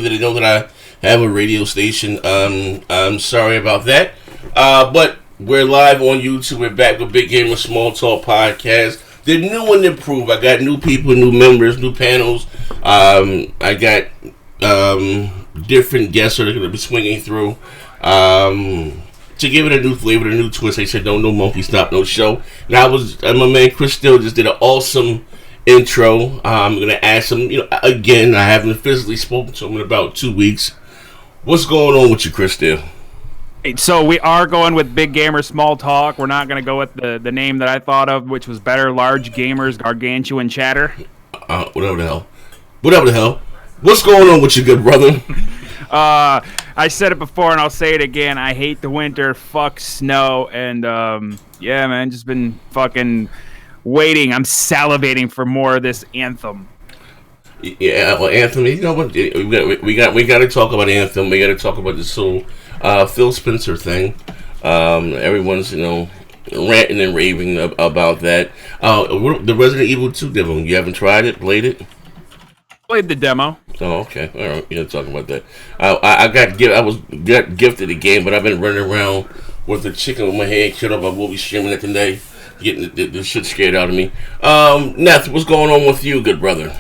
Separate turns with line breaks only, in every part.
They know that I have a radio station. I'm sorry about that. But we're live on YouTube. We're back with Big Gamer Small Talk Podcast. They're new and improved. I got new people, new members, new panels. I got different guests that are going to be swinging through. To give it a new flavor, a new twist. They said, no monkey stop, no show. Now, my man Chris Steele just did an awesome intro. I'm going to ask him, again, I haven't physically spoken to him in about 2 weeks. What's going on with you, Chris Steele?
So we are going with Big Gamer Small Talk. We're not going to go with the name that I thought of, which was better, Large Gamers Gargantuan Chatter.
Whatever the hell. What's going on with you, good brother?
I said it before and I'll say it again. I hate the winter. Fuck snow. And yeah, man, just been fucking waiting. I'm salivating for more of this Anthem.
Yeah, well, Anthem. You know what? We got to talk about Anthem. We got to talk about this whole Phil Spencer thing. Everyone's ranting and raving about that. The Resident Evil 2 demo. You haven't tried it, played it?
Played the demo.
Oh, okay. All right. You're talking about that. I got gifted a game, but I've been running around with the chicken with my head cut off. I will be streaming it today, getting the shit scared out of me. Nath, what's going on with you, good brother?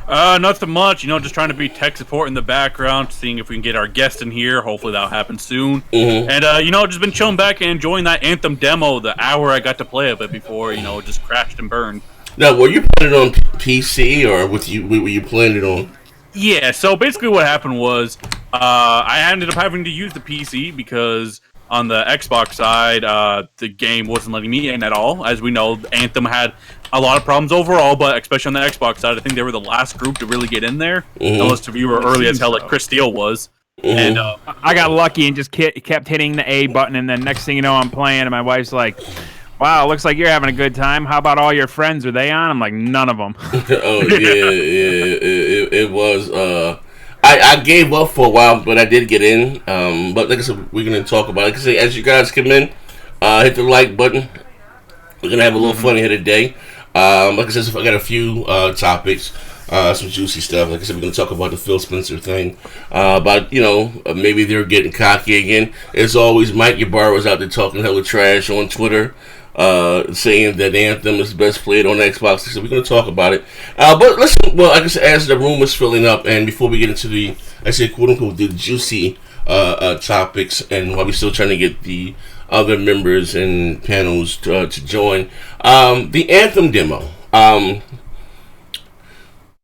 Nothing much. Just trying to be tech support in the background, seeing if we can get our guest in here. Hopefully that'll happen soon.
Mm-hmm.
And just been chilling back and enjoying that Anthem demo. The hour I got to play of it before, it just crashed and burned.
Now, were you playing it on PC or were you playing it on?
Yeah, so basically what happened was I ended up having to use the PC because on the Xbox side, the game wasn't letting me in at all. As we know, Anthem had a lot of problems overall, but especially on the Xbox side, I think they were the last group to really get in there.
Mm-hmm.
Unless you were early as hell like Chris Steele was.
Mm-hmm.
And
I got lucky and just kept hitting the A button, and then next thing you know, I'm playing, and my wife's like, wow, looks like you're having a good time. How about all your friends? Are they on? I'm like, none of them.
Oh, yeah. It was... I gave up for a while, but I did get in. But like I said, we're going to talk about it. Like I say, as you guys come in, hit the like button. We're going to have a little fun here today. Like I said, I got a few topics, some juicy stuff. Like I said, we're going to talk about the Phil Spencer thing. About, maybe they're getting cocky again. As always, Mike Ybarra was out there talking hella trash on Twitter. Saying that Anthem is best played on Xbox. So we're going to talk about it. But listen, well, I guess as the room is filling up, and before we get into the, I say quote unquote, the juicy topics, and while we're still trying to get the other members and panels to join, the Anthem demo.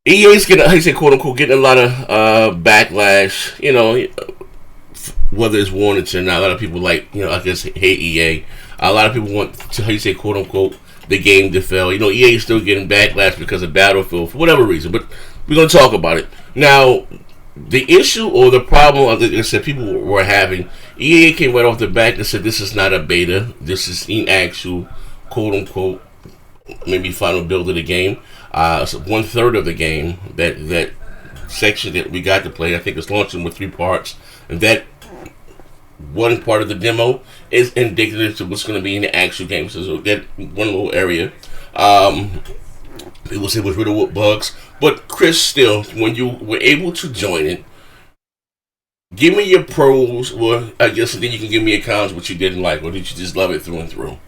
EA's getting, I say quote unquote, getting a lot of backlash. Whether it's warranted or not. A lot of people I guess hate EA. A lot of people want to, how you say, quote unquote, the game to fail. EA is still getting backlash because of Battlefield for whatever reason, but we're going to talk about it. Now, the issue or the problem, like I said, people were having, EA came right off the back and said this is not a beta. This is an actual, quote unquote, maybe final build of the game. So 1/3 of the game, that section that we got to play, I think it's launching with 3 parts, and that one part of the demo is indicative to what's going to be in the actual game. So that one little area, people say was riddled with bugs. But Chris, still, when you were able to join it, give me your pros, or I guess then you can give me your cons, what you didn't like, or did you just love it through and through?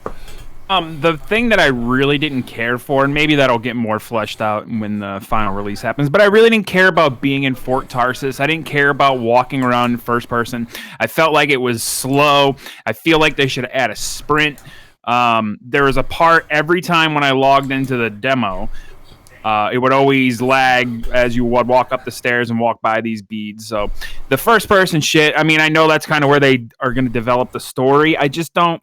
The thing that I really didn't care for, and maybe that'll get more fleshed out when the final release happens, but I really didn't care about being in Fort Tarsis. I didn't care about walking around in first person. I felt like it was slow. I feel like they should add a sprint. There was a part every time when I logged into the demo, it would always lag as you would walk up the stairs and walk by these beads. So the first person shit, I mean, I know that's kind of where they are going to develop the story. I just don't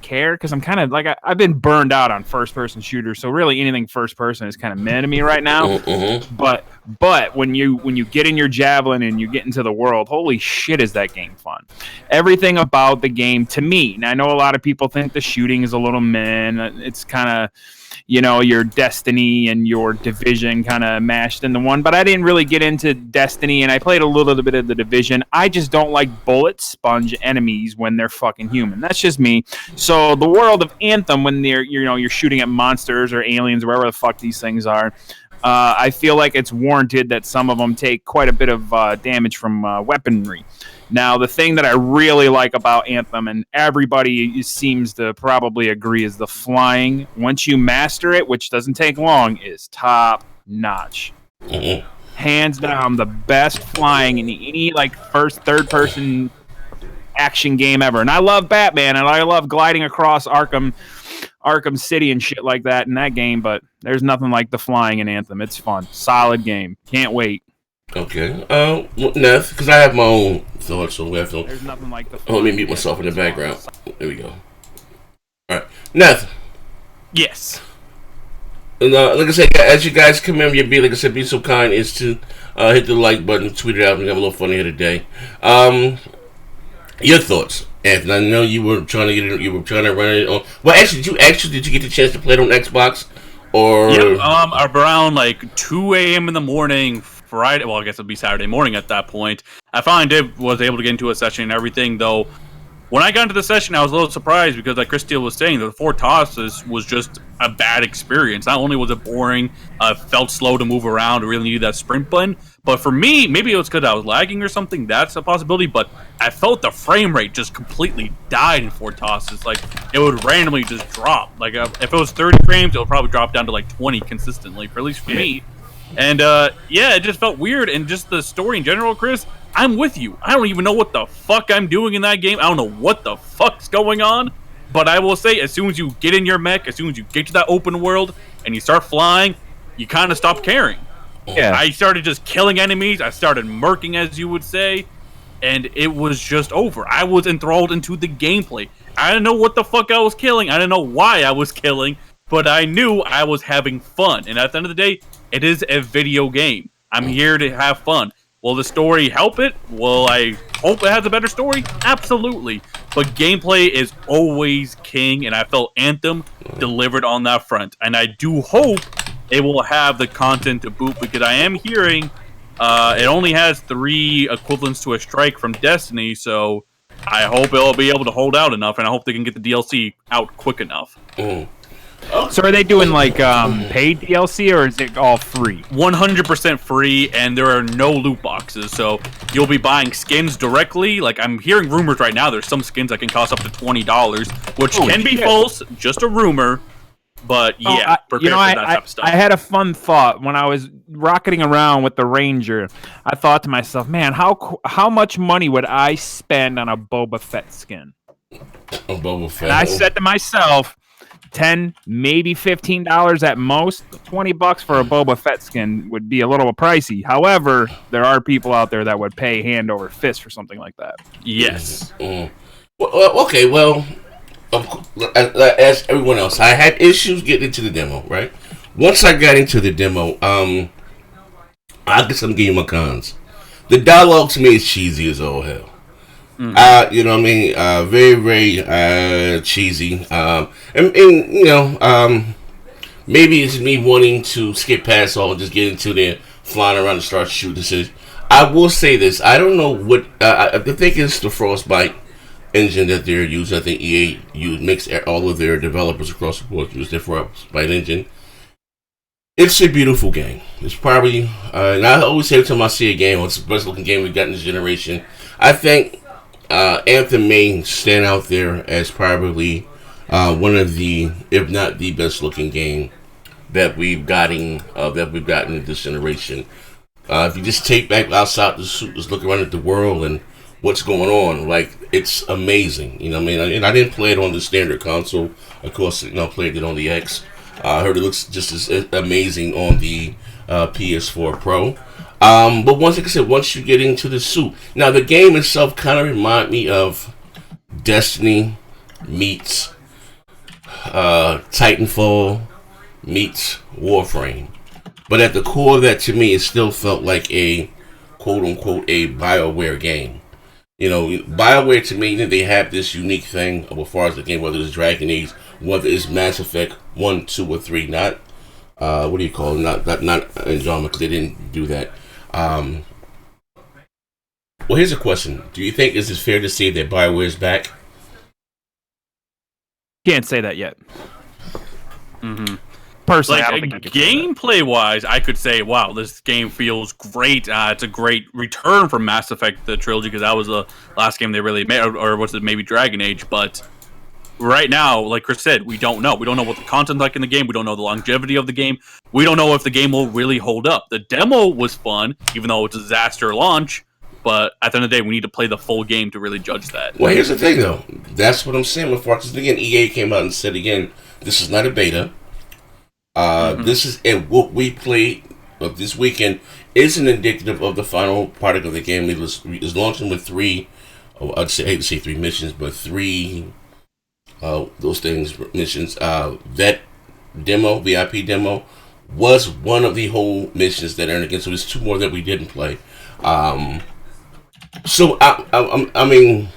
care because I'm kind of like I've been burned out on first person shooters, so really anything first person is kind of meh to me right now.
Mm-hmm.
But when you get in your javelin and you get into the world, holy shit, is that game fun. Everything about the game to me, and I know a lot of people think the shooting is a little meh, it's kind of your Destiny and your Division kind of mashed into one, but I didn't really get into Destiny, and I played a little bit of the Division. I just don't like bullet sponge enemies when they're fucking human. That's just me. So the world of Anthem, when you're shooting at monsters or aliens or wherever the fuck these things are, I feel like it's warranted that some of them take quite a bit of damage from weaponry. Now, the thing that I really like about Anthem, and everybody seems to probably agree, is the flying. Once you master it, which doesn't take long, is top notch.
Mm-hmm.
Hands down, the best flying in any like first, third person action game ever. And I love Batman, and I love gliding across Arkham City and shit like that in that game. But there's nothing like the flying in Anthem. It's fun, solid game. Can't wait.
Okay. Neff, because I have my own thoughts, so we have to.
There's nothing like the.
Let me mute myself in the background. There we go. All right, Neff.
Yes.
And like I said, as you guys come in, be so kind is to hit the like button, tweet it out, and have a little fun here today. Your thoughts, Anthony? I know you were trying to get it. You were trying to run it on. Well, actually, did you get the chance to play it on Xbox? Or
around like 2 a.m. in the morning, Friday. Well, I guess it'd be Saturday morning at that point. I finally was able to get into a session and everything, though. When I got into the session, I was a little surprised because, like Chris Steele was saying, the 4 tosses was just a bad experience. Not only was it boring, felt slow to move around, really needed that sprint button. But for me, maybe it was because I was lagging or something. That's a possibility. But I felt the frame rate just completely died in 4 tosses. Like, it would randomly just drop. Like, if it was 30 frames, it would probably drop down to like 20 consistently, at least for me. And yeah, it just felt weird. And just the story in general, Chris, I'm with you. I don't even know what the fuck I'm doing in that game. I don't know what the fuck's going on. But I will say, as soon as you get in your mech, as soon as you get to that open world and you start flying, you kind of stop caring.
Yeah.
I started just killing enemies. I started murking, as you would say. And it was just over. I was enthralled into the gameplay. I didn't know what the fuck I was killing. I didn't know why I was killing. But I knew I was having fun. And at the end of the day, it is a video game. I'm here to have fun. Will the story help it? Will I hope it has a better story? Absolutely. But gameplay is always king, and I felt Anthem delivered on that front. And I do hope it will have the content to boot, because I am hearing it only has 3 equivalents to a strike from Destiny, so I hope it'll be able to hold out enough, and I hope they can get the DLC out quick enough.
So are they doing like paid DLC, or is it all free?
100% free, and there are no loot boxes, so you'll be buying skins directly. Like, I'm hearing rumors right now, there's some skins that can cost up to $20, which can be false, just a rumor. But yeah, prepare for that type of stuff.
I had a fun thought when I was rocketing around with the Ranger. I thought to myself, man, how much money would I spend on a Boba Fett skin?
A Boba Fett.
And I said to myself, $10, maybe $15 at most. $20 for a Boba Fett skin would be a little pricey. However, there are people out there that would pay hand over fist for something like that.
Yes.
Well, okay, well, as everyone else, I had issues getting into the demo, right? Once I got into the demo, I guess I'm giving you my cons. The dialogue to me is cheesy as all hell. You know what I mean? Very, very cheesy. And you know, maybe it's me wanting to skip past all and just get into there, flying around and start shooting. I will say this. I don't know what... I think it's the Frostbite engine that they're using. I think EA makes all of their developers across the board use their Frostbite engine. It's a beautiful game. It's probably... and I always say every time I see a game, it's the best looking game we've got in this generation. I think Anthem may stand out there as probably one of the, if not the best looking game that we've gotten in this generation. If you just take back outside the suit, just look around at the world and what's going on, like, it's amazing. You know what I mean? And I didn't play it on the standard console. Of course, you know, I played it on the X. I heard it looks just as amazing on the PS4 Pro. But like I said, once you get into the suit, now the game itself kind of remind me of Destiny meets Titanfall meets Warframe. But at the core of that, to me, it still felt like a quote-unquote a Bioware game. You know, Bioware, to me, they have this unique thing as far as the game, whether it's Dragon Age, whether it's Mass Effect 1, 2, or 3, not, what do you call it, not Andromeda, because they didn't do that. Well, here's a question. Do you think is it fair to say that Bioware's back?
Can't say that yet. personally, I don't
like
think you can
gameplay wise, I could say, wow, this game feels great. It's a great return from Mass Effect the trilogy, because that was the last game they really made, or was it maybe Dragon Age? But right now, like Chris said, we don't know. We don't know what the content's like in the game. We don't know the longevity of the game. We don't know if the game will really hold up. The demo was fun, even though it's a disaster launch. But at the end of the day, we need to play the full game to really judge that.
Well, here's the thing, though. That's what I'm saying before. Because again, EA came out and said again, this is not a beta. This is what we played this weekend isn't indicative of the final product of the game. It was launching with three. I hate to say three missions, but three. Those things missions. That demo, VIP demo, was one of the whole missions that earned again. So there's two more that we didn't play. So I mean,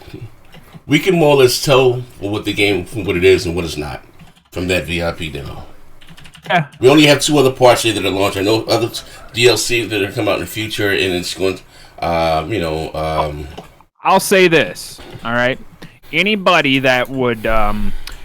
we can more or less tell what the game, what it is and what it's not from that VIP demo.
Yeah.
We only have two other parts here that are launched. I know other DLC that are come out in the future, and it's going to,
I'll say this, all right? Anybody that would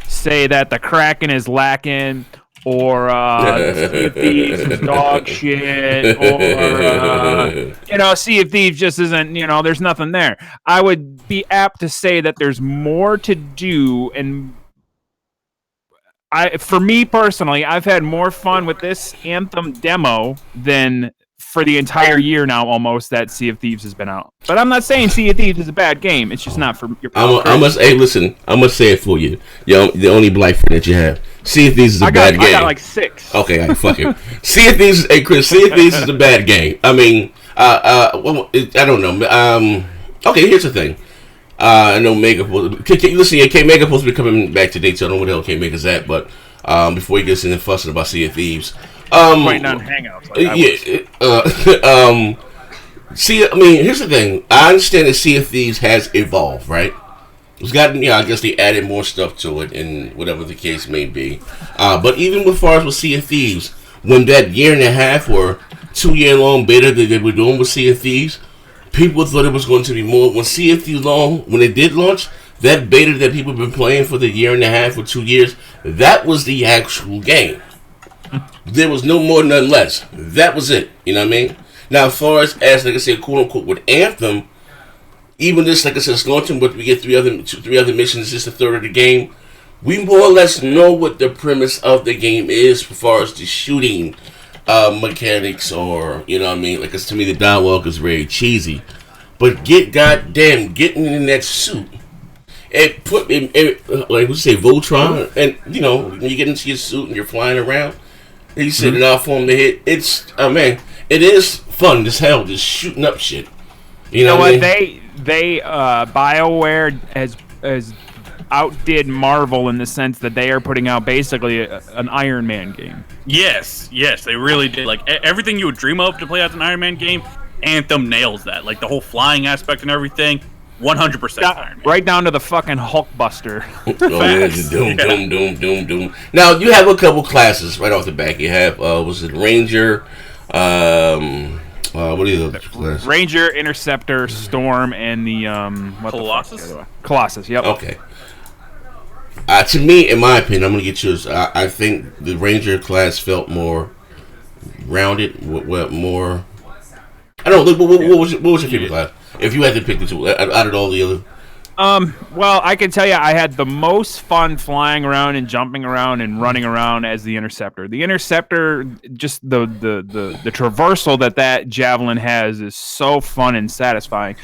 say that the Kraken is lacking, or Sea of Thieves is dog shit, or Sea of Thieves just isn't, there's nothing there. I would be apt to say that there's more to do, and for me personally, I've had more fun with this Anthem demo than for the entire year now, almost, that Sea of Thieves has been out. But I'm not saying Sea of Thieves is a bad game. It's just not for your.
Listen. I must say it for you. The only black friend that you have. Sea of Thieves is a bad game. I
got like 6.
Okay, fuck it. Sea of Thieves. Hey, Chris. Sea of Thieves is a bad game. I mean, well, I don't know. Okay, here's the thing. I know Mega. Listen, K Mega supposed to be coming back today, so I don't know where the hell K Mega's at. But before he gets in and fussing about Sea of Thieves,
might not hangouts.
See, I mean, here's the thing. I understand that Sea of Thieves has evolved, right? It's gotten, I guess they added more stuff to it, and whatever the case may be. But even as far as with Sea of Thieves, when that 1.5 or 2-year long beta that they were doing with Sea of Thieves, people thought it was going to be more. When Sea of Thieves when it did launch, that beta that people have been playing for the 1.5 or 2 years, that was the actual game. There was no more, none less. That was it. You know what I mean? Now, as far as like I said, quote unquote, with Anthem, even this, like I said, it's launching, but we get three other missions, just a third of the game. We more or less know what the premise of the game is as far as the shooting mechanics, or you know what I mean? Like, to me, the dialogue is very cheesy, but getting in that suit and like we say, Voltron, and when you get into your suit and you're flying around, and you sit out for him to hit. It's man, it is fun as hell, just shooting up shit. You know what?
They Bioware has outdid Marvel in the sense that they are putting out basically an Iron Man game.
Yes, they really did. Like everything you would dream of to play as an Iron Man game, Anthem nails that. Like the whole flying aspect and everything, 100% Iron Man.
Right down to the fucking Hulkbuster.
Doom. Now you have a couple classes right off the back. You have was it Ranger? What are the other classes?
Ranger, Interceptor, Storm, and the
Colossus.
Colossus. Yep.
Okay. To me, in my opinion, I'm gonna get yours. I think the Ranger class felt more rounded, more. I don't know. What was your favorite class? If you had to pick the two out of all the other.
Well, I can tell you, I had the most fun flying around and jumping around and running around as the Interceptor. The Interceptor, just the traversal that javelin has is so fun and satisfying.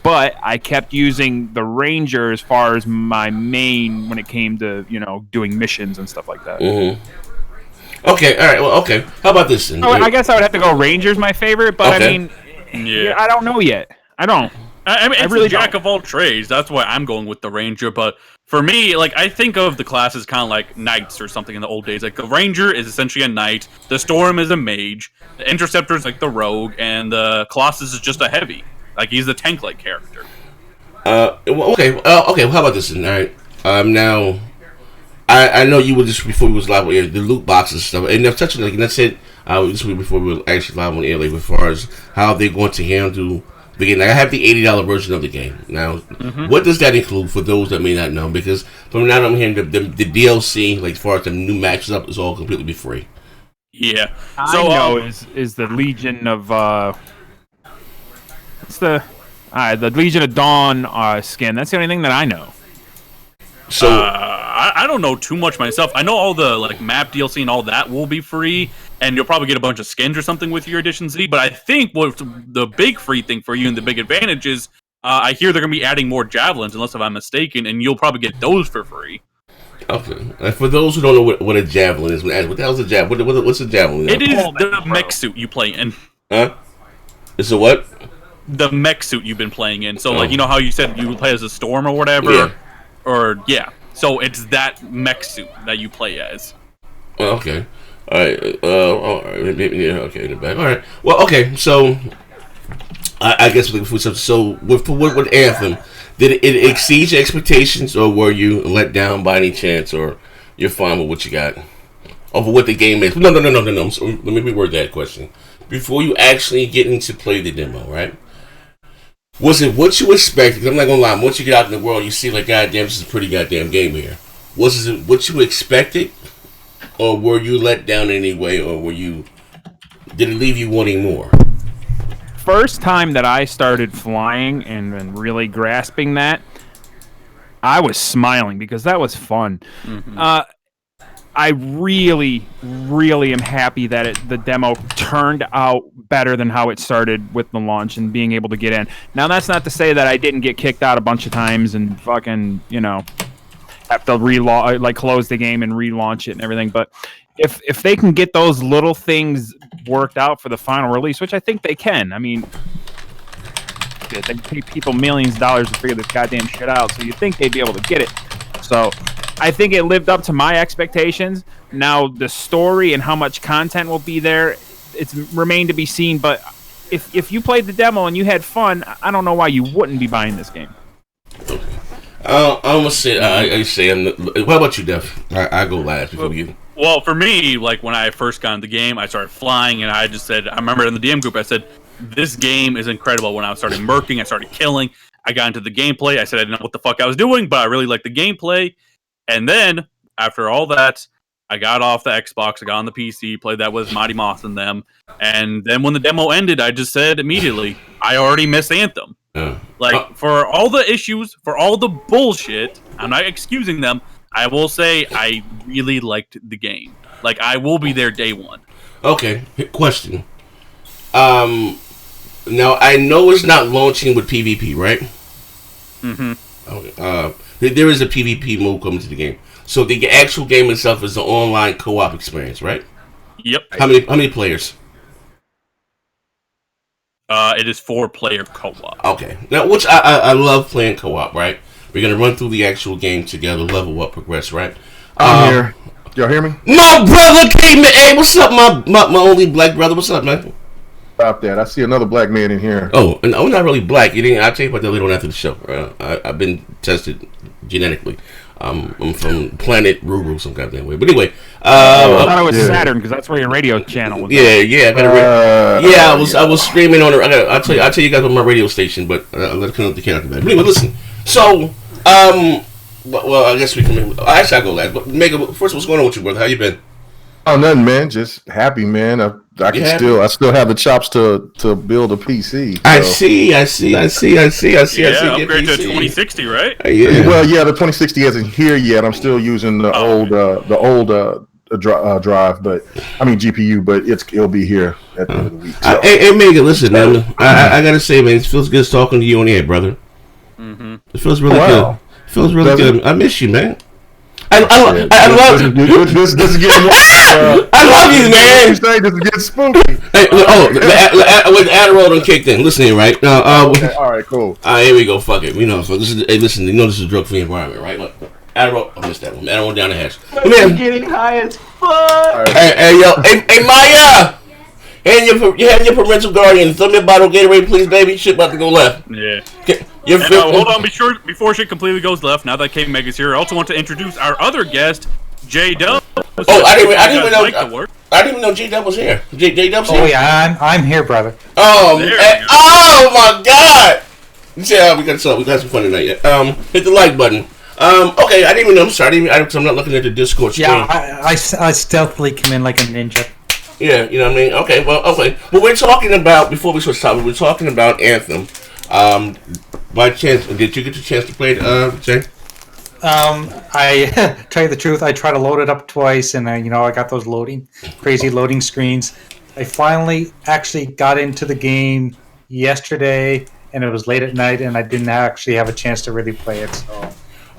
But I kept using the Ranger as far as my main when it came to doing missions and stuff like that.
Mm-hmm. Okay, all right. Well, okay. How about this?
I guess I would have to go Ranger's my favorite, but
okay.
I mean, I don't know yet. I don't.
I mean, it's really a jack of all trades. That's why I'm going with the Ranger. But for me, like, I think of the classes kind of like knights or something in the old days. Like, the Ranger is essentially a knight. The Storm is a mage. The Interceptor is like the rogue. And the Colossus is just a heavy. Like, he's the tank-like character.
Okay. Okay, well, how about this? All right. Now, I know you were just, before we was live on air, the loot boxes and stuff. And they're touching, like, and that's it. This week before we were actually live on air, like, as far as how they're going to handle the game. I have the $80 version of the game. Now, what does that include for those that may not know? Because from now on, I'm hearing the DLC, like as far as the new matches up, is all completely free.
Yeah.
So I know is the Legion of it's the Legion of Dawn skin. That's the only thing that I know.
So
I don't know too much myself. I know all the like map DLC and all that will be free, and you'll probably get a bunch of skins or something with your Edition Z. But I think what the big free thing for you and the big advantage is, I hear they're gonna be adding more javelins, unless if I'm mistaken, and you'll probably get those for free.
Okay. And for those who don't know what a javelin is, what the hell's a javelin? What's a javelin?
It is the mech suit you play in.
Huh? It's a what?
The mech suit you've been playing in. So like you know how you said you play as a storm or whatever.
Yeah.
So it's that mech suit that you play as.
Okay. All right. All right. Yeah. Okay. In the back. All right. Well. Okay. So, I guess with Anthem, did it exceed your expectations, or were you let down by any chance, or you're fine with what you got, over what the game is? No. So let me reword that question. Before you actually get into play the demo, right? Was it what you expected? 'Cause I'm not gonna lie. Once you get out in the world, you see like, goddamn, this is a pretty goddamn game here. Was it what you expected, or were you let down in any way, or did it leave you wanting more?
First time that I started flying and really grasping that, I was smiling because that was fun. Mm-hmm. I really, really am happy that the demo turned out better than how it started with the launch and being able to get in. Now, that's not to say that I didn't get kicked out a bunch of times and fucking, have to close the game and relaunch it and everything. But if they can get those little things worked out for the final release, which I think they can. I mean, they pay people millions of dollars to figure this goddamn shit out, so you'd think they'd be able to get it. So I think it lived up to my expectations. Now, the story and how much content will be there, it's remained to be seen. But if you played the demo and you had fun, I don't know why you wouldn't be buying this game.
I'm gonna say, what about you, Def? I go last before you.
Well, for me, like when I first got into the game, I started flying, and I just said, I remember in the DM group, I said, this game is incredible. When I started murking, I started killing. I got into the gameplay. I said I didn't know what the fuck I was doing, but I really liked the gameplay. And then, after all that, I got off the Xbox, I got on the PC, played that with Mighty Moss and them. And then when the demo ended, I just said immediately, I already miss Anthem. For all the issues, for all the bullshit, I'm not excusing them, I will say I really liked the game. Like, I will be there day one.
Okay, question. Now, I know it's not launching with PvP, right?
Mm-hmm.
Okay. There is a PvP mode coming to the game. So the actual game itself is an online co-op experience, right?
Yep.
How many players?
It is 4-player co-op.
Okay. Now, which I love playing co-op, right? We're going to run through the actual game together, level up, progress, right?
I'm here. Y'all hear me?
My brother came in. Hey, what's up, my only black brother? What's up, man?
Stop that. I see another black man in here.
Oh, and I'm not really black. I'll tell you about that later on after the show. I've been tested genetically. I'm from planet Ruru some goddamn way. But anyway,
I thought it was Saturn because that's where your radio channel was.
Yeah. I was streaming on. I'll tell you guys on my radio station, but let's come up the can. But anyway, listen. So, well, I guess we can. Actually, I'll go last. But Mega, first, what's going on with you, brother? How you been?
Oh, nothing, man. Just happy, man. I still have the chops to build a PC. So.
I see.
Yeah, upgrade to 2060, right?
Yeah.
Well, yeah, the 2060 isn't here yet. I'm still using the old drive, but I mean GPU, but it'll be here at the end of the week. So.
Hey, Megan, listen, man. I gotta say, man, it feels good talking to you on the air, brother.
Mm-hmm.
It feels really good. It feels really good. I miss you, man. I love you.
This is getting.
I love you, man.
This is getting spooky.
Hey, with Adderall done kicked in. Listen here, right now.
Okay, all right, cool.
Here we go. Fuck it. We know. So listen. You know this is a drug-free environment, right? Look, Adderall. I missed that one. Adderall down the hatch.
Man, getting high as fuck.
Hey, yo. Hey, Maya. You have your parental guardian. Throw me a bottle of Gatorade, please, baby. Shit about to go left.
Yeah.
Hold
on, before shit completely goes left, now that King Mega's here, I also want to introduce our other guest, J-Dub.
I didn't even know J-Dub was here. J-Dub's here?
Oh, yeah, I'm here, brother.
Oh my God! You see how we got some fun tonight. Hit the like button. Okay, I didn't even know. I'm sorry. I'm not looking at the Discord screen.
Yeah, I stealthily come in like a ninja.
Yeah, you know what I mean? Okay, okay. Well, we're talking about, before we switch topic, we're talking about Anthem. By chance, did you get the chance to play it, Jay?
I tell you the truth, I tried to load it up twice, and I got those crazy loading screens. I finally actually got into the game yesterday, and it was late at night, and I didn't actually have a chance to really play it. So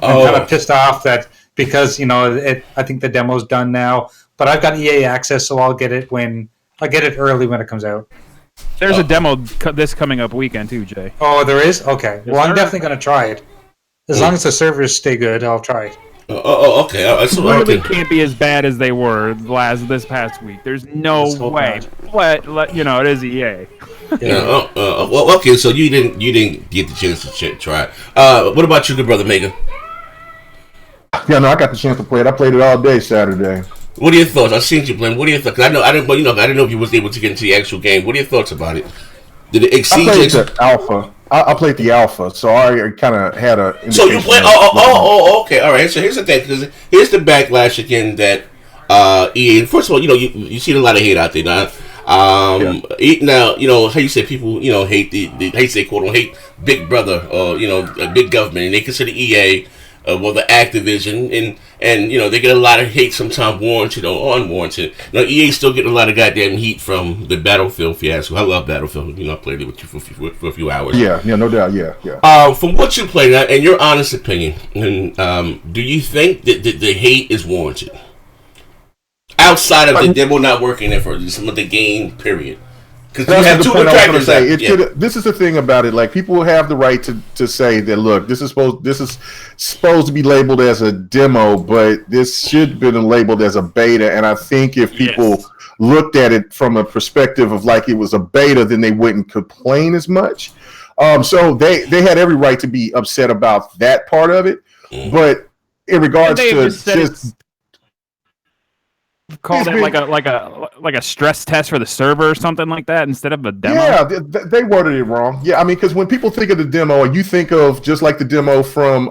I'm kind of pissed off that because I think the demo's done now, but I've got EA access, so I'll get it early when it comes out.
There's a demo this coming up weekend too, Jay.
Oh, there is? Okay.
Yes,
Well, I'm
sir.
definitely going to try it. As long as the servers stay good, I'll try it.
Okay.
Really can't be as bad as they were this past week. There's no
Let's hope
way.
not.
But it is EA.
Yeah. Well, okay. So you didn't get the chance to try it. What about you, good brother Mega?
Yeah, no, I got the chance to play it. I played it all day Saturday.
What are your thoughts? I've seen you play. What are your thoughts? 'Cause I didn't know if you was able to get into the actual game. What are your thoughts about it? Did it
I
exceed
played
your...
the alpha. I played the alpha, so I kind of had a.
So you play? Okay. All right. So here's the thing. Because here's the backlash again that EA. First of all, you see a lot of hate out there now. Now how you say people hate the hate say quote unquote hate Big Brother or big government, and they consider EA the Activision and they get a lot of hate sometimes warranted or unwarranted. Now EA still getting a lot of goddamn heat from the Battlefield fiasco. I love Battlefield. I played it with you for a few hours.
Yeah, no doubt. Yeah.
From what you played, and your honest opinion, and do you think that the hate is warranted? Outside of the demo not working there for some of the game, period. Because you have two contractors.
This is the thing about it. Like, people have the right to say that, look, this is supposed to be labeled as a demo, but this should have been labeled as a beta. And I think if people looked at it from a perspective of like it was a beta, then they wouldn't complain as much. So they had every right to be upset about that part of it. But in regards to just
called it like a stress test for the server or something like that instead of a demo.
Yeah, they worded it wrong. Yeah, I mean, because when people think of the demo, you think of just like the demo from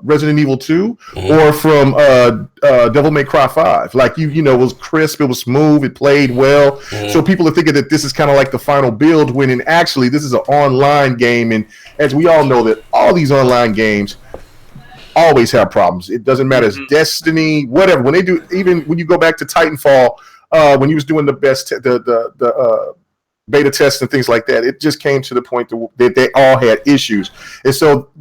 Resident Evil 2 or from Devil May Cry 5. Like it was crisp, it was smooth, it played well. So people are thinking that this is kind of like the final build, when actually this is an online game, and as we all know, that all these online games always have problems. It doesn't matter. It's Destiny, whatever. When they do, even when you go back to Titanfall, when he was doing the beta tests and things like that, it just came to the point that they all had issues, and so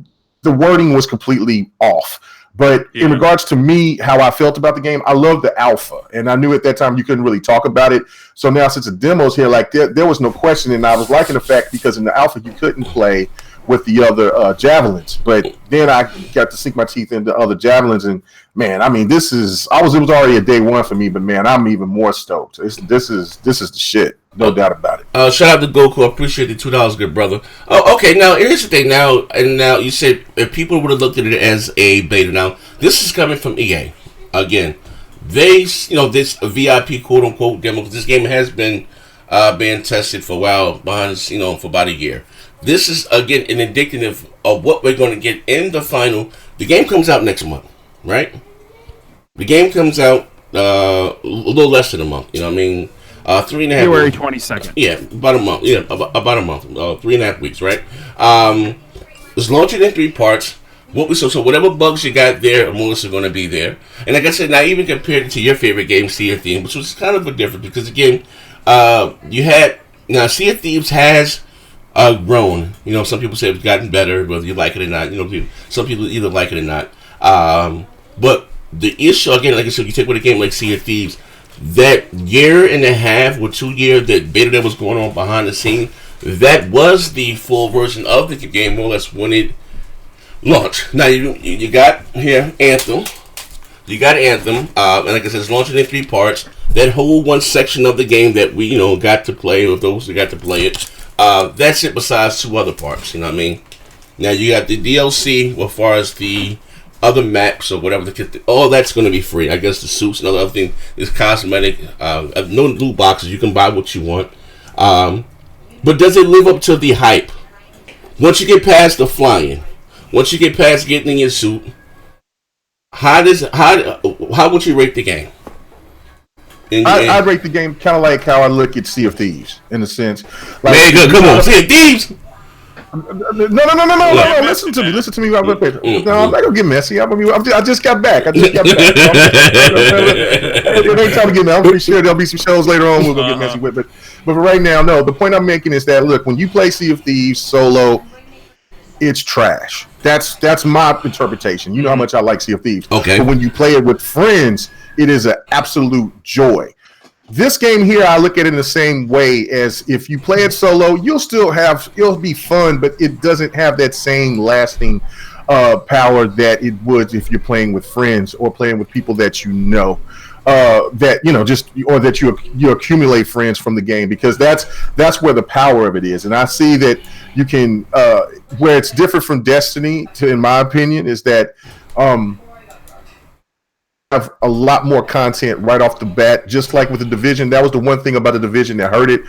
the wording was completely off. But in regards to me, how I felt about the game, I loved the alpha, and I knew at that time you couldn't really talk about it. So now, since the demo's here, like there was no question, and I was liking the fact because in the alpha you couldn't play with the other javelins, but then I got to sink my teeth into other javelins, and man, I mean, it was already a day one for me, but man, I'm even more stoked. This is the shit, no doubt about it.
Shout out to Goku. I appreciate the $2, good brother. Oh, okay. Now here's the thing. Now you said if people would have looked at it as a beta. Now this is coming from EA. Again, this VIP quote unquote demo. This game has been being tested for a while behind, for about a year. This is, again, an indicative of what we're going to get in the final. The game comes out next month, right? The game comes out a little less than a month. 3.5
February 22nd.
Yeah, about a month. Yeah, about a month. 3.5 weeks, right? It's launching in 3 parts. So whatever bugs you got there, most are going to be there. And like I said, now even compared to your favorite game, Sea of Thieves, which was kind of a difference because, again, Sea of Thieves has grown. Some people say it's gotten better, whether you like it or not. Some people either like it or not. But the issue, again, like I said, you take with a game like Sea of Thieves, that year and a half or 2 years that beta that was going on behind the scene, that was the full version of the game, more or less, when it launched. Now, you got here Anthem. You got Anthem, and like I said, it's launching in 3 parts. That whole one section of the game that we, got to play, or those who got to play it, that's it besides 2 other parts, you know what I mean? Now, you got the DLC, as far as the other maps or whatever, all that's going to be free. I guess the suits and other things is cosmetic. No loot boxes, you can buy what you want. But does it live up to the hype? Once you get past the flying, once you get past getting in your suit, how would you rate the game?
I rate the game kind of like how I look at Sea of Thieves in a sense. Like,
man, good. Come on, Sea of Thieves.
No. Listen to me. No, I'm not gonna get messy. I just got back. It ain't time to get messy. I'm pretty sure there'll be some shows later on we're gonna get messy with. But for right now, no. The point I'm making is that look, when you play Sea of Thieves solo, it's trash. That's my interpretation. You know how much I like Sea of Thieves.
Okay.
But when you play it with friends, it is an absolute joy. This game here, I look at it in the same way as if you play it solo, it'll be fun, but it doesn't have that same lasting power that it would if you're playing with friends or playing with people that you know. That you accumulate friends from the game, because that's where the power of it is. And I see that you can where it's different from Destiny, in my opinion, is that have a lot more content right off the bat. Just like with the Division, that was the one thing about the Division that hurt it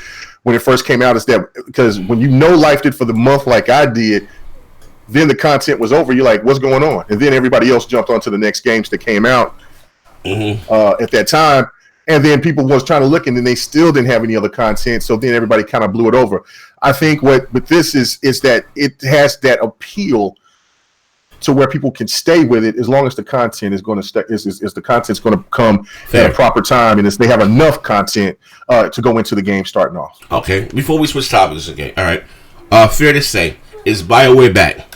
when it first came out, is that because when you lifed it for the month like I did, then the content was over. You're like, what's going on? And then everybody else jumped onto the next games that came out at that time, and then people was trying to look, and then they still didn't have any other content, so then everybody kind of blew it over. I think what this is that it has that appeal to where people can stay with it as long as the content is going to stay. Is the content's going to come at a proper time, and they have enough content to go into the game starting off.
Okay, before we switch topics again, all right. Fair to say, is Bioware back?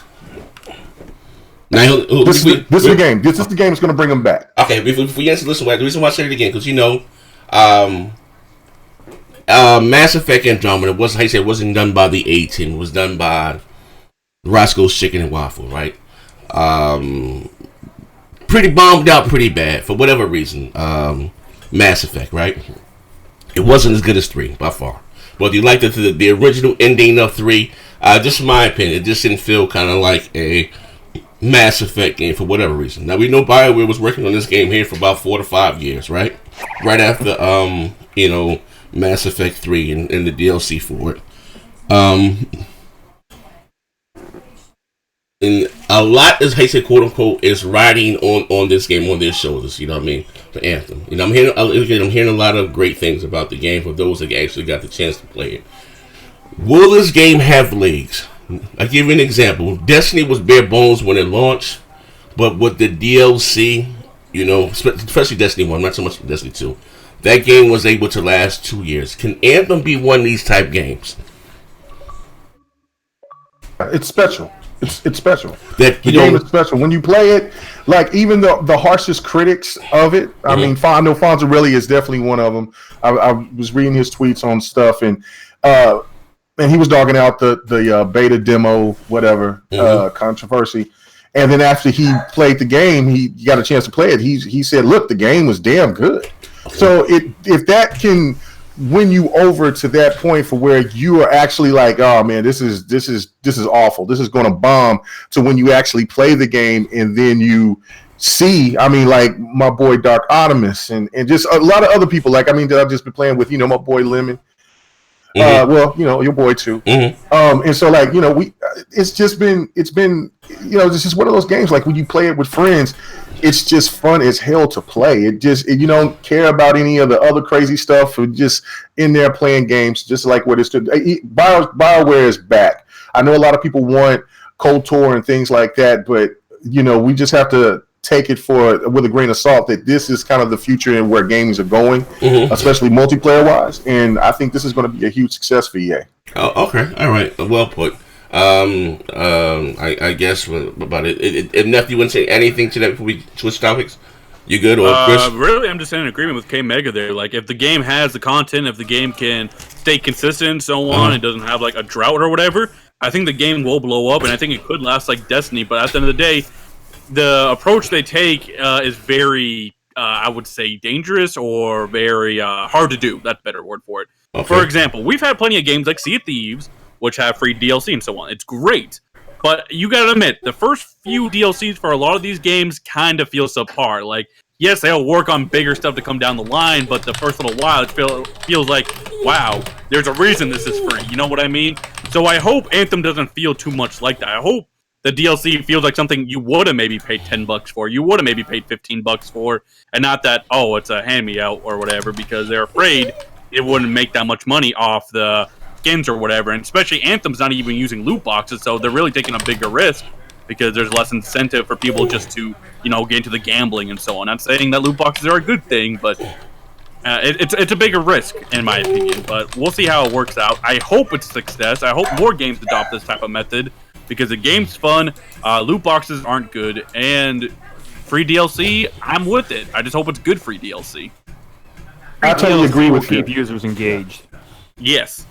Now,
this is the game. This is the game that's going to bring them back.
Okay, before you answer, listen. The reason why I said it again, because Mass Effect Andromeda wasn't done by the A-Team. It was done by Roscoe's Chicken and Waffle, right? Pretty bombed out, pretty bad for whatever reason. Mass Effect, right? It wasn't as good as 3 by far. But you liked the original ending of 3. Just in my opinion, it just didn't feel kind of like a Mass Effect game for whatever reason. Now we know BioWare was working on this game here for about 4 to 5 years, right? Right after Mass Effect 3 and the DLC for it. And a lot, as I say, quote unquote, is riding on this game, on their shoulders. You know what I mean? The Anthem. You know, I'm hearing a lot of great things about the game for those that actually got the chance to play it. Will this game have legs? I'll give you an example. Destiny was bare bones when it launched, but with the DLC, especially Destiny 1, not so much Destiny 2, that game was able to last 2 years. Can Anthem be one of these type games?
It's special. It's special.
The
game is special. When you play it, like even the harshest critics of it, I mean, I know Fonzarelli is definitely one of them. I was reading his tweets on stuff, and he was dogging out the beta demo, whatever, controversy. And then after he played the game, he got a chance to play it. He said, "Look, the game was damn good." So if that can win you over to that point for where you are actually like, oh man, this is awful, this is going to bomb, to when you actually play the game and then you see, I mean, like my boy Dark Optimus and just a lot of other people, like, I mean, that I've just been playing with, my boy Lemon, well, your boy too, and so like, it's been it's just one of those games, like when you play it with friends, it's just fun as hell to play. You don't care about any of the other crazy stuff. You're just in there playing games, just like what it's to. BioWare is back. I know a lot of people want KOTOR and things like that, but we just have to take it with a grain of salt that this is kind of the future and where games are going, especially multiplayer wise. And I think this is going to be a huge success for EA.
Oh, okay, all right, well put. I guess about it. If Nephew wouldn't say anything to that before we switch topics, you good, or Chris?
Really, I'm just in agreement with K Mega there. Like, if the game has the content, if the game can stay consistent and so on, it doesn't have like a drought or whatever, I think the game will blow up, and I think it could last like Destiny. But at the end of the day, the approach they take is very, I would say, dangerous or very hard to do. That's a better word for it. Okay. For example, we've had plenty of games like Sea of Thieves, which have free DLC and so on. It's great. But you gotta admit, the first few DLCs for a lot of these games kind of feel subpar. Like, yes, they'll work on bigger stuff to come down the line, but the first little while, it feels like, wow, there's a reason this is free. You know what I mean? So I hope Anthem doesn't feel too much like that. I hope the DLC feels like something you would have maybe paid $10 for. You would have maybe paid $15 for, and not that it's a hand me out or whatever, because they're afraid it wouldn't make that much money off the skins or whatever. And especially Anthem's not even using loot boxes, so they're really taking a bigger risk because there's less incentive for people just to get into the gambling and so on. I'm saying that loot boxes are a good thing, but it's a bigger risk in my opinion. But we'll see how it works out. I hope it's a success. I hope more games adopt this type of method because the game's fun. Loot boxes aren't good, and free DLC, I'm with it. I just hope it's good free DLC.
I totally agree with you.
Keep users engaged.
Yes.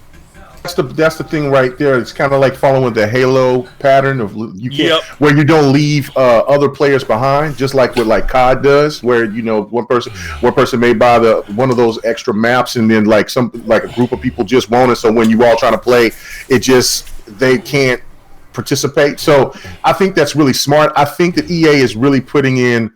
That's the thing right there. It's kind of like following the Halo pattern of where you don't leave other players behind, just like what like COD does, where one person may buy one of those extra maps, and then like a group of people just want it. So when you all trying to play, they can't participate. So I think that's really smart. I think that EA is really putting in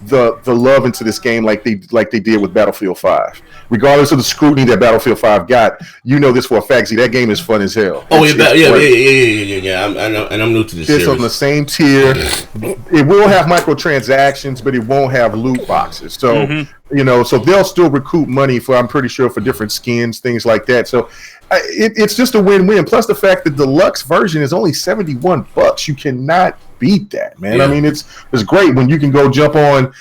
the love into this game like they did with Battlefield 5. Regardless of the scrutiny that Battlefield 5 got, this for a fact. See, that game is fun as hell.
Oh, yeah. I know, and I'm new to this series.
It's on the same tier. It will have microtransactions, but it won't have loot boxes. So, so they'll still recoup money I'm pretty sure, for different skins, things like that. So it's just a win-win. Plus the fact that the deluxe version is only $71. You cannot beat that, man. I mean, it's great when you can go jump on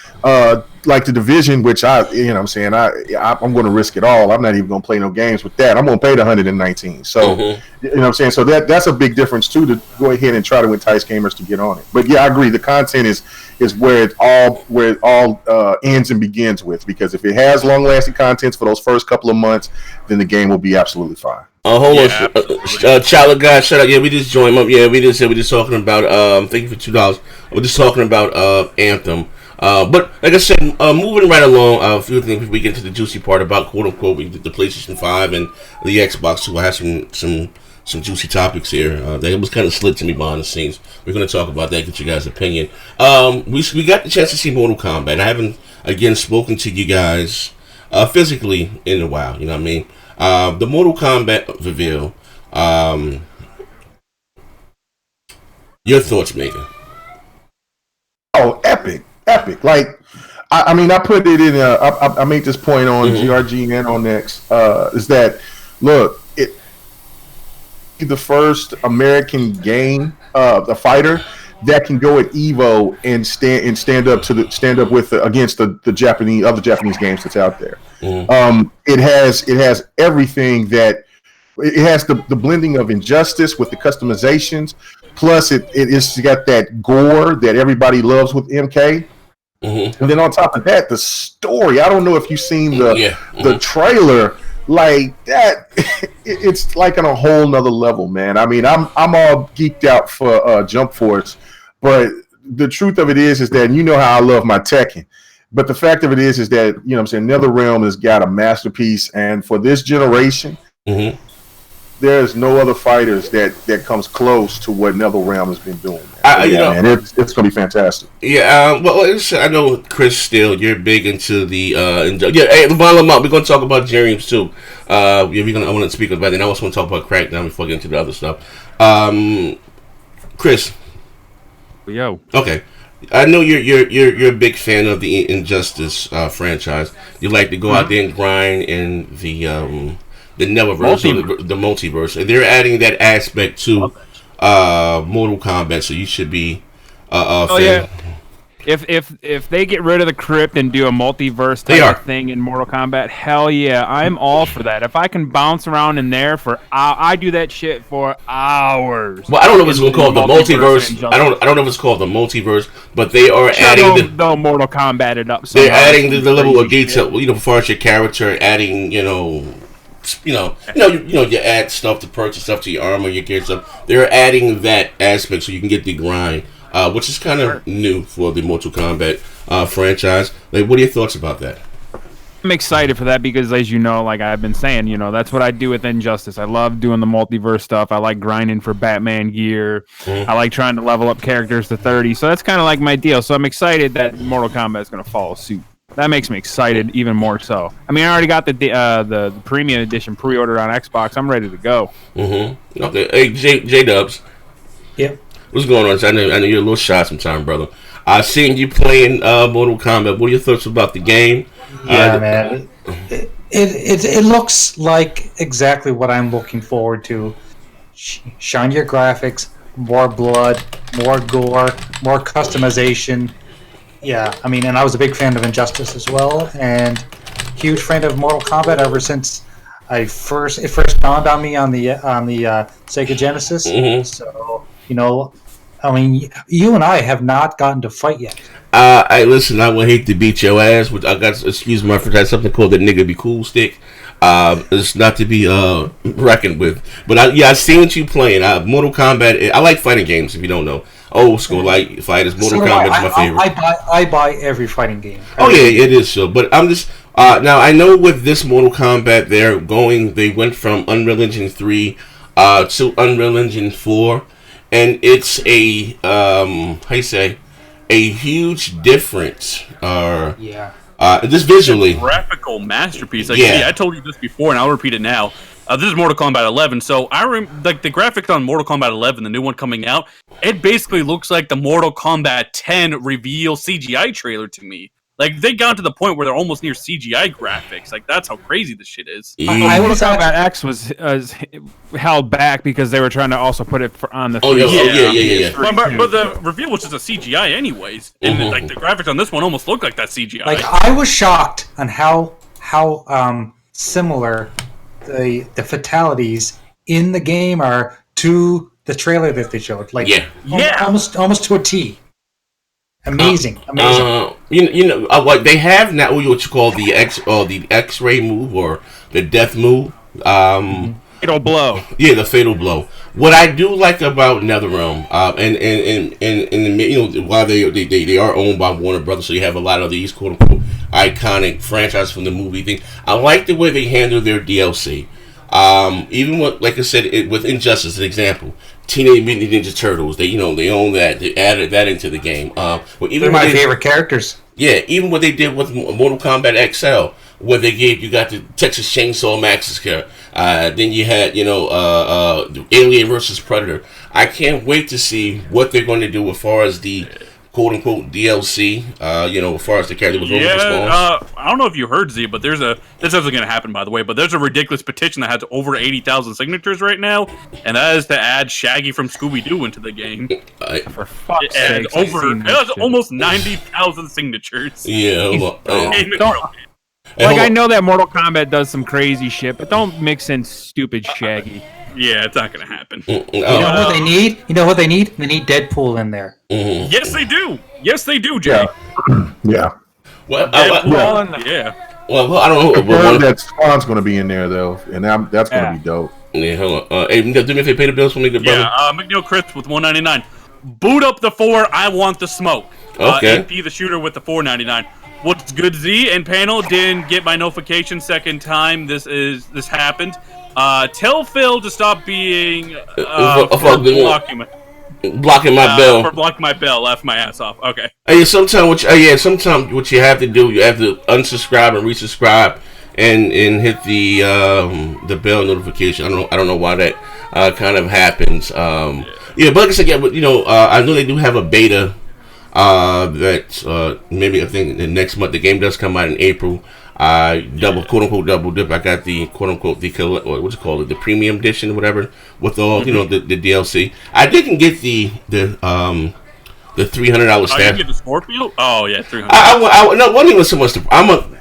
like the Division, which I'm going to risk it all. I'm not even going to play no games with that. I'm going to pay the $119. So so that's a big difference too, to go ahead and try to entice gamers to get on it. But yeah, I agree. The content is where it all ends and begins with, because if it has long lasting content for those first couple of months, then the game will be absolutely fine.
Hold on, Child guys, shut up. Yeah, we just joined up. Yeah, we just talking about thank you for $2. We're just talking about Anthem. But like I said, moving right along, a few things before we get to the juicy part about quote unquote the PlayStation 5 and the Xbox 2. I have some juicy topics here. That was kind of slid to me behind the scenes. We're going to talk about that, get you guys' opinion. We got the chance to see Mortal Kombat. I haven't again spoken to you guys physically in a while. You know what I mean? The Mortal Kombat reveal. Your thoughts, Megan?
Oh, epic! Like, I put it in. I made this point on GRG and on X. Is that look? The first American game, the fighter that can go at Evo and stand up with against the other Japanese games that's out there. It has everything that it has, the blending of Injustice with the customizations, plus it's got that gore that everybody loves with MK. And then on top of that, the story. I don't know if you've seen the trailer. Like that, it's like on a whole nother level, man. I mean, I'm all geeked out for Jump Force, but the truth of it is that how I love my Tekken. But the fact of it is that NetherRealm has got a masterpiece, and for this generation, there's no other fighters that comes close to what NetherRealm has been doing. Man, it's gonna be fantastic.
Yeah, well, I know Chris. Still, you're big into the Hey, while I'm out, we're gonna talk about James too. I want to speak about that. And I also want to talk about Crackdown before I get into the other stuff. Chris.
Yo.
Okay. I know you're a big fan of the Injustice franchise. You like to go out there and grind in the Neververse, the multiverse, and they're adding that aspect to Mortal Kombat. So you should be fan.
Yeah. If they get rid of the crypt and do a multiverse type of thing in Mortal Kombat, hell yeah, I'm all for that. If I can bounce around in there I do that shit for hours.
Well, I don't know if it's called the multiverse. I don't know if it's called the multiverse, but they are adding
the Mortal Kombat it up.
They're adding the level of detail. As far as your character, adding you add stuff to purchase stuff to your armor, your gear stuff. They're adding that aspect so you can get the grind. Which is kind of new for the Mortal Kombat franchise. Like, what are your thoughts about that?
I'm excited for that because, as you know, like I've been saying, that's what I do with Injustice. I love doing the multiverse stuff. I like grinding for Batman gear. I like trying to level up characters to 30. So that's kind of like my deal. So I'm excited that Mortal Kombat is going to follow suit. That makes me excited even more so. I mean, I already got the premium edition pre-order on Xbox. I'm ready to go.
Okay. Hey, J-Dubs.
Yep.
What's going on? I know you're a little shy sometimes, brother. I seen you playing Mortal Kombat. What are your thoughts about the game?
Yeah, man. It looks like exactly what I'm looking forward to. Shinier graphics, more blood, more gore, more customization. Yeah, I mean, and I was a big fan of Injustice as well, and huge fan of Mortal Kombat ever since it first dawned on me on the Sega Genesis.
Mm-hmm.
So I mean, you and I have not gotten to fight yet.
Listen, I would hate to beat your ass. Which I got, excuse my French, I have something called the nigga be cool stick. It's not to be reckoned with. But I seen what you playing. Mortal Kombat. I like fighting games. If you don't know, old school like fighters. Mortal Kombat is my favorite.
I buy every fighting game.
Oh yeah, it is so. But I'm just now I know with this Mortal Kombat they went from Unreal Engine 3 to Unreal Engine 4, and it's a a huge difference. Just visually,
graphical masterpiece. Like,
yeah.
See, I told you this before, and I'll repeat it now. This is Mortal Kombat 11, so like the graphics on Mortal Kombat 11, the new one coming out. It basically looks like the Mortal Kombat 10 reveal CGI trailer to me. Like, they got to the point where they're almost near CGI graphics. Like, that's how crazy this shit is.
Mortal Kombat X was held back because they were trying to also put it on the.
Yeah.
But the reveal was just a CGI, anyways, and like the graphics on this one almost look like that CGI.
Like, I was shocked on how similar the fatalities in the game are to the trailer that they showed. Like, almost to a T. Amazing.
What they have now, what you call the X-ray move or the death move.
Fatal blow.
Yeah, the fatal blow. What I do like about NetherRealm, and while they are owned by Warner Brothers, so you have a lot of these quote unquote iconic franchises from the movie thing. I like the way they handle their DLC. Even like I said, with Injustice, an example. Teenage Mutant Ninja Turtles, they own that. They added that into the game.
They're my favorite characters.
Yeah, even what they did with Mortal Kombat XL, where you got the Texas Chainsaw Massacre. Then you had Alien versus Predator. I can't wait to see what they're going to do as far as the quote unquote DLC. As far as the character was
I don't know if you heard, Z, but this isn't going to happen, by the way. But there's a ridiculous petition that has over 80,000 signatures right now, and that is to add Shaggy from Scooby-Doo into the game.
For fuck's sake,
it has almost 90,000 signatures.
Yeah.
I know that Mortal Kombat does some crazy shit, but don't mix in stupid Shaggy.
Yeah, it's not going to happen.
You know what they need? They need Deadpool in there.
Mm-hmm.
Yes, they do. Yes, they do, Jay.
Yeah.
Well,
Well,
I don't know.
But that Spawn's going to be in there though, and that's going to be dope.
Yeah, hold on. Hey, do me if they pay the bills for me, good brother.
Yeah, McNeil Crisp with $1.99. Boot up the 4. I want the smoke.
Okay.
MP the shooter with the $4.99. What's good, Z and panel? Didn't get my notification second time. This happened. Tell Phil to stop being blocking my
bell.
For blocking my bell, laugh my ass off. Okay.
Sometimes what you have to do, you have to unsubscribe and resubscribe and hit the bell notification. I don't know why that kind of happens. But like I said, I know they do have a beta that maybe I think the next month. The game does come out in April. Quote unquote double dip. I got the quote unquote the premium edition or whatever with all the DLC. I didn't get the $300 staff.
You didn't get the Scorpio? Oh yeah, $300.
No, it wasn't even so much.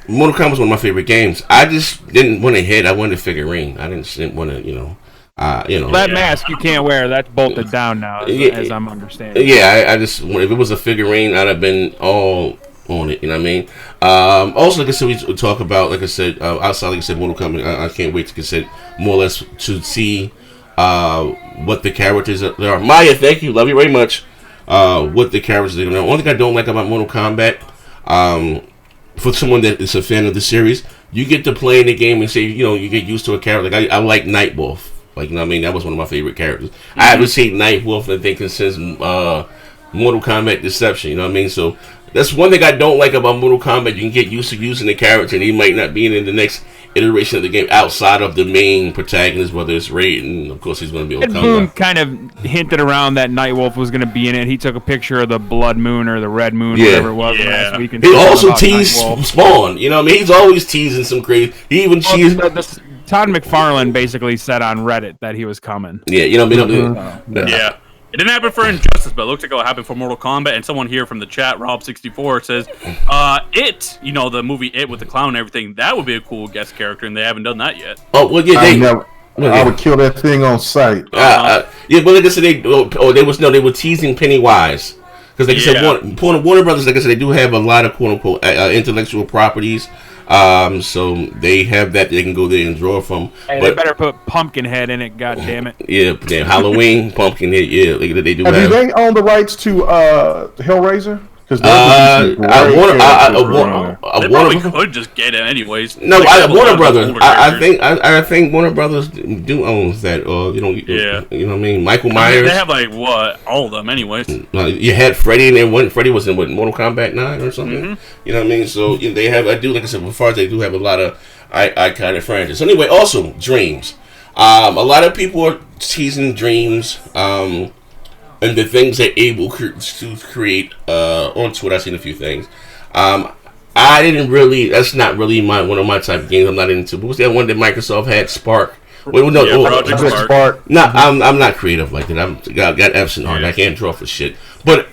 Mortal Kombat was one of my favorite games. I just didn't want a head. I wanted a figurine. I didn't want to
that mask you can't wear. That's bolted down now, as I'm understanding.
Yeah, I just if it was a figurine, I'd have been all on it. You know what I mean? Also, like I said, we talk about outside, like I said, Mortal Kombat. I can't wait to more or less to see what the characters are. Maya, thank you, love you very much. What the characters are. The only thing I don't like about Mortal Kombat, for someone that is a fan of the series, you get to play in the game and say, you get used to a character. Like I like Nightwolf. Like, you know what I mean? That was one of my favorite characters. Mm-hmm. I haven't seen Nightwolf, I think, since Mortal Kombat Deception. You know what I mean? So that's one thing I don't like about Mortal Kombat. You can get used to using the character, and he might not be in the next iteration of the game outside of the main protagonist, whether it's Raid, and of course he's going to be on
Ed Boon kind of hinted around that Nightwolf was going to be in it. He took a picture of the Blood Moon or the Red Moon, whatever it was last week. And
he also teased Spawn. You know what I mean? He's always teasing some crazy. He even teased.
Todd McFarlane basically said on Reddit that he was coming.
Yeah, you know what I mean?
Yeah. It didn't happen for Injustice, but it looks like it'll happen for Mortal Kombat. And someone here from the chat, Rob64, says, It, you know, the movie It with the clown and everything, that would be a cool guest character, and they haven't done that yet.
Oh, well, yeah,
I would kill that thing on sight.
Yeah, but like I said, they were teasing Pennywise. Because like I said, Warner Brothers, like I said, they do have a lot of quote-unquote intellectual properties. So they have that they can go there and draw from.
Hey, they better put Pumpkinhead in it, God damn it.
Yeah, Halloween, Pumpkinhead, yeah, they do have.
Do they own the rights to Hellraiser? Because
they probably could just get it anyways.
No, Warner Brothers. I think Warner Brothers do own that. Or you know what I mean. Michael Myers.
They have all of them anyways.
You had Freddy in there. Freddy was in Mortal Kombat 9 or something. Mm-hmm. You know what I mean. So they have. I do like I said before. They do have a lot of iconic franchises. So anyway, also Dreams. A lot of people are teasing Dreams. And the things they're able to create on Twitter, I've seen a few things. I didn't really. That's not really one of my type of games. I'm not into. What was that one that Microsoft had? Spark.
Project
Spark.
No, I'm not creative like that. I'm got absent art. I can't draw for shit. But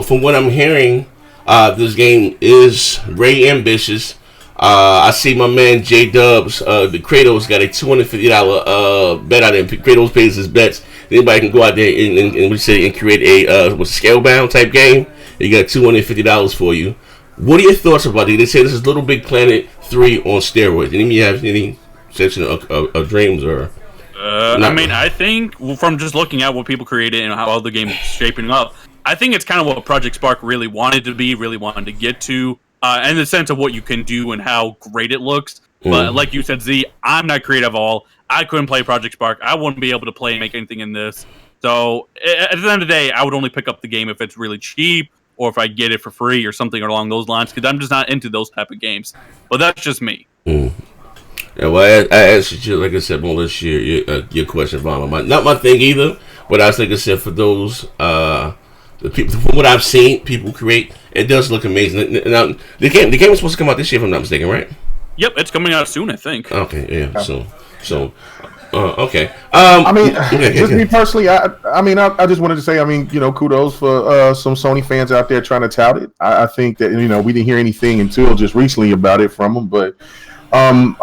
from what I'm hearing, this game is very ambitious. I see my man J Dubs, the Kratos got a $250 bet out there. Kratos pays his bets. Anybody can go out there and create a scalebound type game. You got $250 for you. What are your thoughts about it? They say this is Little Big Planet 3 on steroids. Any of you have any section of Dreams or?
I mean, I think from just looking at what people created and how the game is shaping up, I think it's kind of what Project Spark really wanted to be, really wanted to get to, and the sense of what you can do and how great it looks. But like you said, Z, I'm not creative at all. I couldn't play Project Spark. I wouldn't be able to play and make anything in this. So at the end of the day, I would only pick up the game if it's really cheap or if I get it for free or something along those lines, because I'm just not into those type of games. But that's just me.
Yeah, well, I answered you, like I said, more or less your question, Vama. Not my thing either, but I think I said for those, the people, from what I've seen people create, it does look amazing. Now, the game was supposed to come out this year, if I'm not mistaken, right?
Yep, it's coming out soon, I think.
Okay, yeah. So, okay.
I mean, just me personally, I just wanted to say, kudos for some Sony fans out there trying to tout it. I think that we didn't hear anything until just recently about it from them, but I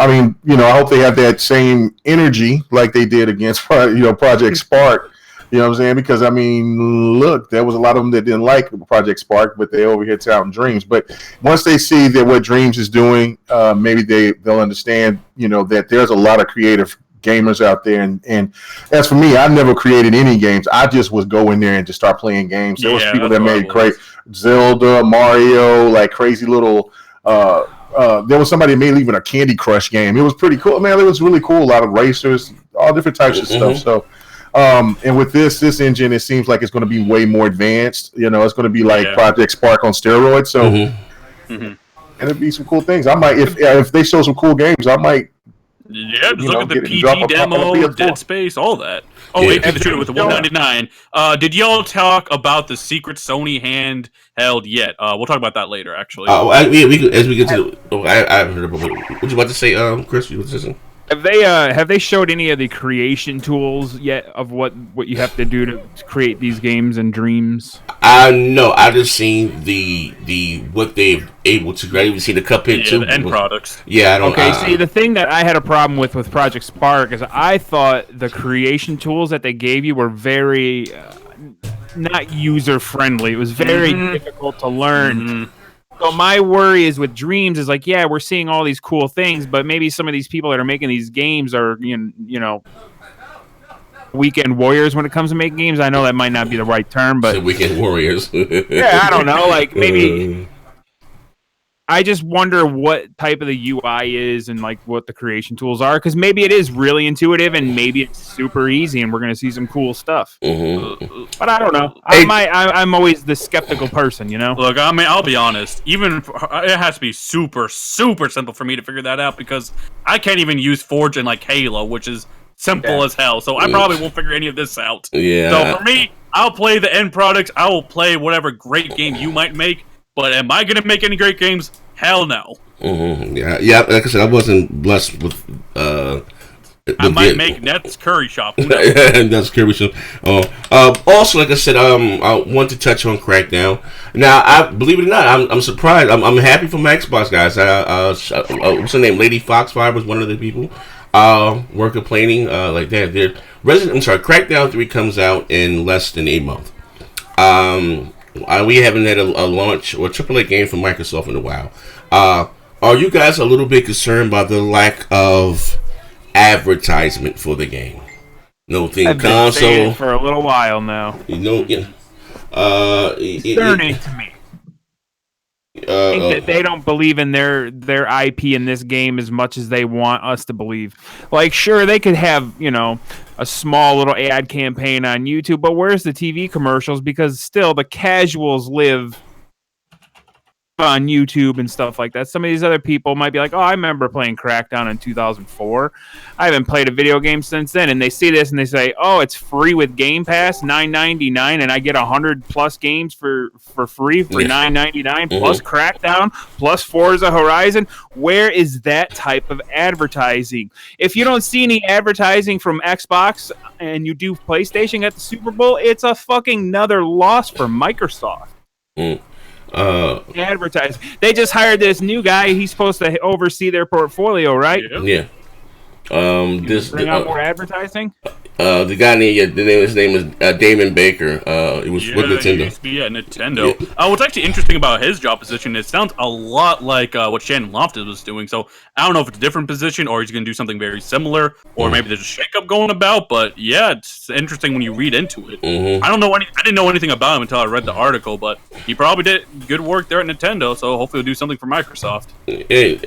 hope they have that same energy like they did against Project Spark. You know what I'm saying? Because look, there was a lot of them that didn't like Project Spark, but they over here touting Dreams. But once they see that what Dreams is doing, maybe they'll understand, that there's a lot of creative gamers out there. And as for me, I never created any games. I just was go in there and just start playing games. There was people that made great Zelda, Mario, like crazy little. There was somebody that made even a Candy Crush game. It was pretty cool, man. It was really cool. A lot of racers, all different types of stuff. So. And with this engine, it seems like it's going to be way more advanced. It's going to be like Project Spark on steroids. So, and it'd be some cool things. I might, if they show some cool games, I might.
Yeah, just look at the PG demo, Dead Space, all that. Oh, wait, the shooter with the 199. Did y'all talk about the secret Sony handheld yet? We'll talk about that later, actually.
As we get to, I heard about what you about to say, Chris. You were saying?
Have they showed any of the creation tools yet of what you have to do to create these games and Dreams?
No, I just seen the what they've able to create. You see the Cuphead too,
the end products.
Yeah, I don't.
Okay, see, the thing that I had a problem with Project Spark is I thought the creation tools that they gave you were very not user friendly. It was very difficult to learn. So my worry is with Dreams is like, we're seeing all these cool things, but maybe some of these people that are making these games are, weekend warriors when it comes to making games. I know that might not be the right term, but
weekend warriors.
I don't know. Like maybe I just wonder what type of the UI is and like what the creation tools are, because maybe it is really intuitive and maybe it's super easy and we're gonna see some cool stuff. But I don't know. I'm always the skeptical person, you know.
Look, I mean, I'll be honest. Even it has to be super simple for me to figure that out, because I can't even use Forge in like Halo, which is simple as hell. So I probably won't figure any of this out.
Yeah.
So for me, I'll play the end products. I will play whatever great game you might make. But am I going to make any great games? Hell no.
Yeah. Like I said, I wasn't blessed with.
I might make Net's Curry Shop.
That's Curry Shop. Also, like I said, I want to touch on Crackdown. Now, I believe it or not, I'm surprised. I'm happy for my Xbox guys. What's her name? Lady Foxfire was one of the people were complaining like that. Crackdown 3 comes out in less than a month. We haven't had a launch or AAA game from Microsoft in a while. Are you guys a little bit concerned by the lack of advertisement for the game? No thing
I've been saying it for a little while now.
Concerning
to me. I think that they don't believe in their IP in this game as much as they want us to believe. Like, sure, they could have, a small little ad campaign on YouTube, but where's the TV commercials? Because still, the casuals live on YouTube and stuff like that. Some of these other people might be like, oh, I remember playing Crackdown in 2004. I haven't played a video game since then. And they see this and they say, oh, it's free with Game Pass, $9.99, and I get 100+ games for free for $9.99, plus Crackdown, plus Forza Horizon. Where is that type of advertising? If you don't see any advertising from Xbox and you do PlayStation at the Super Bowl, it's a fucking another loss for Microsoft. Advertising. They just hired this new guy. He's supposed to oversee their portfolio, right?
Yeah.
Bring out more advertising.
The guy his name is Damon Baker. It was with Nintendo.
He used to be at Nintendo. What's actually interesting about his job position, it sounds a lot like what Shannon Loftus was doing. So I don't know if it's a different position or he's going to do something very similar, or maybe there's a shakeup going about. But yeah, it's interesting when you read into it. I didn't know anything about him until I read the article, but he probably did good work there at Nintendo. So hopefully he'll do something for Microsoft.
Hey,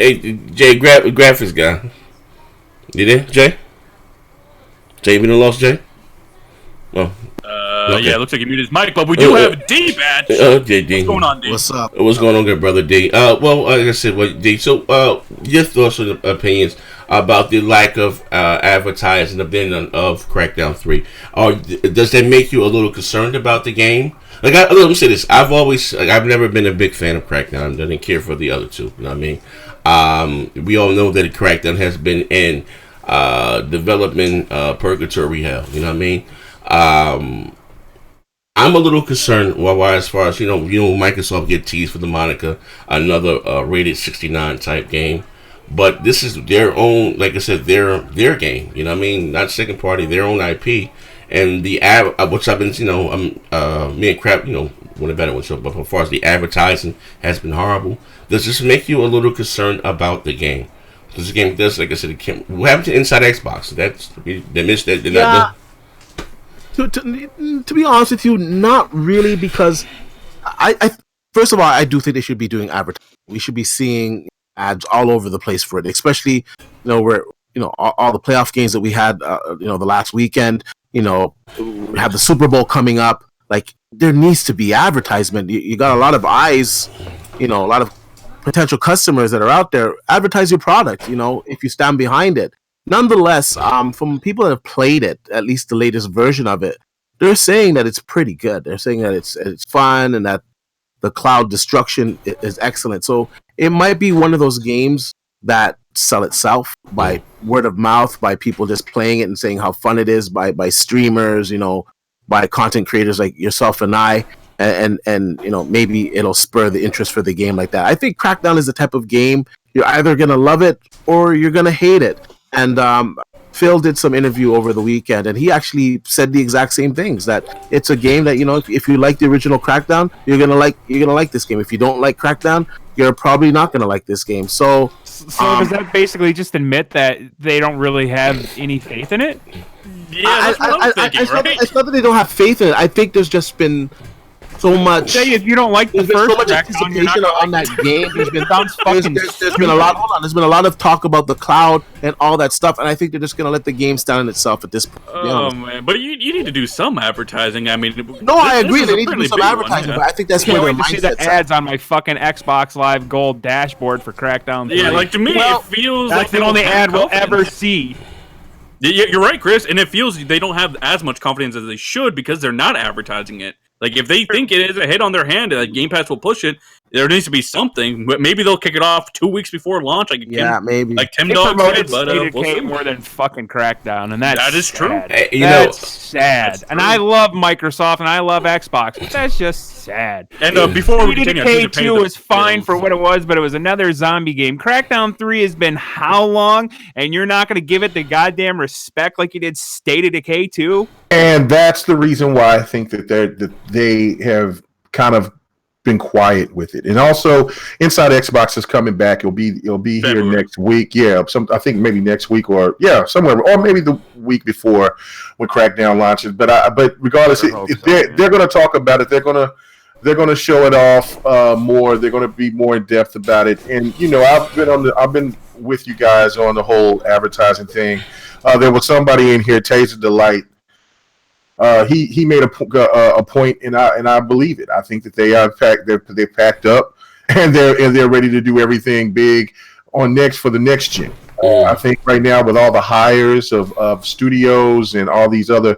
Jay, graphics guy. You there, Jay? Jay, you been lost, Jay? Oh. Okay.
Yeah, it looks like he muted his mic, but we do have D Batch.
D.
What's going on, D?
What's up?
What's going on, good brother D? Well, like I said, D. So, your thoughts and opinions about the lack of advertising of Crackdown 3? Does that make you a little concerned about the game? Let me say this: I've never been a big fan of Crackdown. I didn't care for the other two. You know what I mean? We all know that Crackdown has been in development purgatory hell. You know what I mean? I'm a little concerned why as far as Microsoft get teased for the moniker another rated 69 type game, but this is their own, like I said, their game. You know what I mean? Not second party, their own IP, and the which I've been me and Crap one of the better ones. But as far as the advertising has been horrible. Does this make you a little concerned about the game? Because the game does, like I said, what happened to Inside Xbox? They missed that.
Yeah. To be honest with you, not really, because I first of all, I do think they should be doing advertising. We should be seeing ads all over the place for it, especially where all the playoff games that we had the last weekend. We have the Super Bowl coming up. Like, there needs to be advertisement. You got a lot of eyes, a lot of potential customers that are out there. Advertise your product, if you stand behind it. Nonetheless, from people that have played it, at least the latest version of it, they're saying that it's pretty good. They're saying that it's fun and that the cloud destruction is excellent. So it might be one of those games that sell itself by word of mouth, by people just playing it and saying how fun it is, by streamers, by content creators like yourself and I. And maybe it'll spur the interest for the game like that. I think Crackdown is the type of game you're either gonna love it or you're gonna hate it. And Phil did some interview over the weekend, and he actually said the exact same things. That it's a game that if you like the original Crackdown, you're gonna like this game. If you don't like Crackdown, you're probably not gonna like this game. So
does that basically just admit that they don't really have any faith in it?
Yeah, that's what I'm thinking, right?
It's not that they don't have faith in it. I think there's just been so much.
Say if you don't like the
There's been
first
so much
Crackdown, you're not
anticipation
gonna
on that game. There's been a lot. Hold on. There's been a lot of talk about the cloud and all that stuff, and I think they're just gonna let the game stand on itself at this point.
Oh man, but you need to do some advertising. I mean,
no, I agree. They need to do some advertising, but I think that's where their
to see the
mindset's
ads on my fucking Xbox Live Gold dashboard for Crackdown 3.
Yeah, like to me, it feels
that's
like
the only ad we'll ever see.
Yeah, you're right, Chris, and it feels they don't have as much confidence as they should because they're not advertising it. Like, if they think it is a hit on their hand and Game Pass will push it, there needs to be something. But maybe they'll kick it off 2 weeks before launch.
Maybe.
Like Tim Dog said, but
we'll see. More than fucking Crackdown, and that is
true.
That's sad. And I love Microsoft and I love Xbox, but that's just sad.
And before we continue,
K2 was fine for what it was, but it was another zombie game. Crackdown 3 has been how long? And you're not going to give it the goddamn respect like you did State of Decay 2?
And that's the reason why I think that they have kind of been quiet with it. And also, Inside Xbox is coming back. It'll be here next week. Yeah, I think maybe next week or somewhere, or maybe the week before when Crackdown launches. But regardless, they're going to talk about it. They're going to show it off more. They're going to be more in depth about it. And I've been with you guys on the whole advertising thing. There was somebody in here, Taser Delight. He made a point, and I believe it. I think that they packed up, and they're ready to do everything big for the next gen. I think right now with all the hires of studios and all these other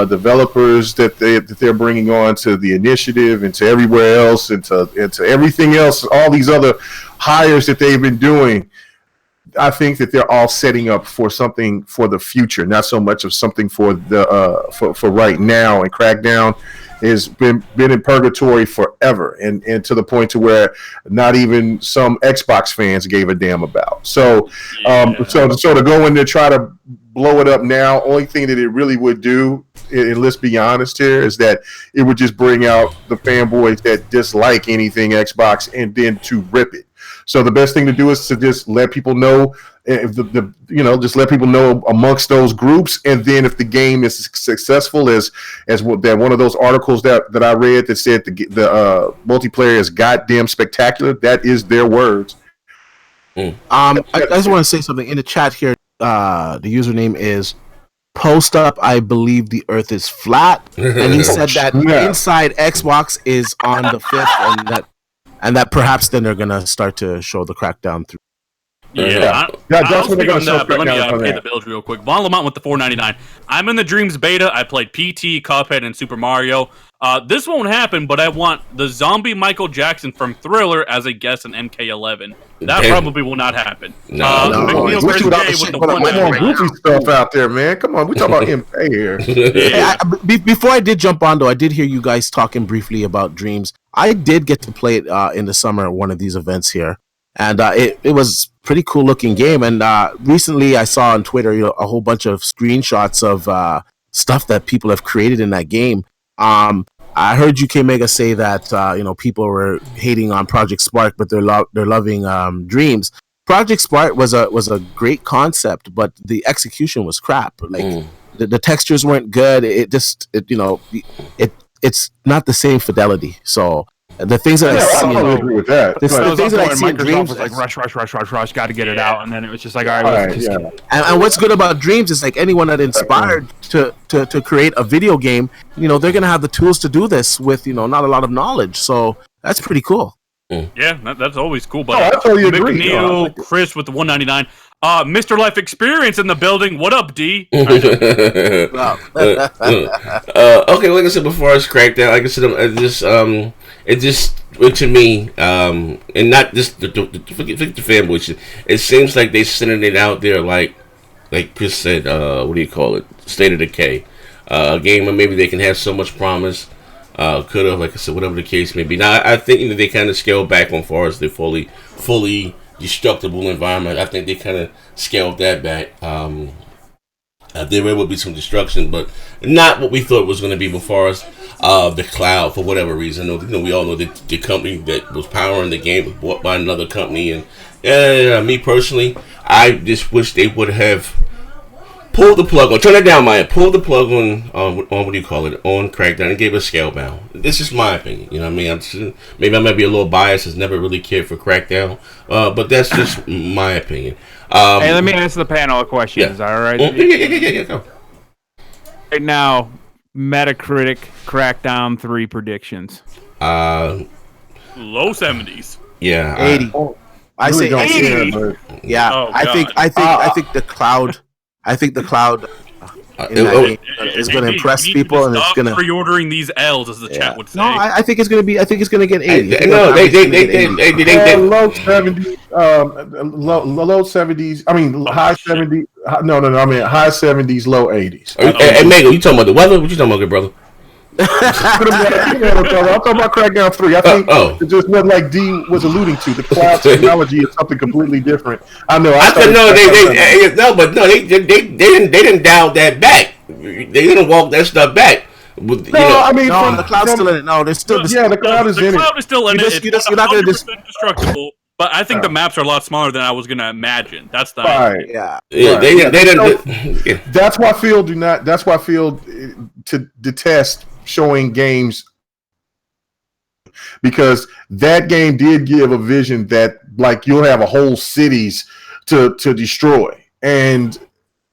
developers that they're bringing on to the initiative and to everywhere else and to everything else, all these other hires that they've been doing. I think that they're all setting up for something for the future, not so much of something for the for right now. And Crackdown has been in purgatory forever, and to the point to where not even some Xbox fans gave a damn about. So so to go in there try to blow it up now, only thing that it really would do, and let's be honest here, is that it would just bring out the fanboys that dislike anything Xbox and then to rip it. So the best thing to do is to just let people know, just let people know amongst those groups, and then if the game is successful, as that one of those articles that I read that said the multiplayer is goddamn spectacular. That is their words.
I just want to say something in the chat here. The username is Post Up. I believe the Earth is flat, and he said that Inside Xbox is on the 5th, and that perhaps then they're gonna start to show the Crackdown through.
That's what they're going to that, but let me pay the bills real quick. Von Lamont with the $4.99. I'm in the Dreams beta. I played PT, Cuphead, and Super Mario. This won't happen, but I want the zombie Michael Jackson from Thriller as a guest in MK11. That probably will not happen.
No. With the goofy stuff out there, man. Come on, we talking about MP here.
Before I did jump on, though, I did hear you guys talking briefly about Dreams. I did get to play it in the summer at one of these events here, and it was pretty cool looking game. And recently I saw on Twitter a whole bunch of screenshots of stuff that people have created in that game. I heard UK Mega say that people were hating on Project Spark, but they're loving Dreams. Project Spark was a great concept, but the execution was crap. Like the textures weren't good. It's not the same fidelity. So the things that I see,
I agree with that.
The things that I see in Dreams
was like rush, got to get it out, and then it was just like, all right.
And what's good about Dreams is like anyone that inspired to create a video game, they're gonna have the tools to do this with not a lot of knowledge. So that's pretty cool.
Yeah, that's always cool. But
I totally agree.
McNeil, Chris with the $1.99. Mr. Life Experience in the building. What up, D?
Okay, like I said before, it's Crackdown. Like I said, it just to me, and not just the fanboy shit. It seems like they sending it out there like Chris said. What do you call it? State of Decay. A game where maybe they can have so much promise. Could have, like I said, whatever the case may be. Now, I think they kind of scaled back on far as the fully destructible environment. I think they kind of scaled that back. There will be some destruction, but not what we thought it was going to be before us. The cloud, for whatever reason. We all know that the company that was powering the game was bought by another company. And me personally, I just wish they would have pulled the plug on. Turn it down, Maya. Pulled the plug on what do you call it? On Crackdown and gave it a Scalebound. This is my opinion. You know what I mean? Maybe I might be a little biased. Has never really cared for Crackdown, but that's just my opinion.
Hey, let me answer the panel of questions. All right.
Yeah. Go.
Right now, Metacritic Crackdown 3 predictions.
Low 70s.
Yeah.
80. I say 80. Yeah,
Oh,
I think the cloud. I think the cloud is going to impress people, and it's going to
pre-ordering these L's, as the chat would say.
No, I think it's going to be. I think it's going to get 80.
No, they
low 70s, low 70s. I mean, high 70s. No. I mean, high 70s, low 80s.
Hey, Mego, you talking about the weather? What you talking about, good brother?
I'm talking about Crackdown 3. I think it's just what like D was alluding to. The cloud technology is something completely different. I know. They didn't dial that back. They didn't walk that stuff back. I mean,
the cloud's still in it. No, there's still
the cloud is in it.
The cloud is still in it.
You're not going to
destructible. But I think the maps are a lot smaller than I was going to imagine. That's the
right.
Yeah.
They didn't.
That's why Phil detest showing games, because that game did give a vision that like you'll have a whole cities to destroy, and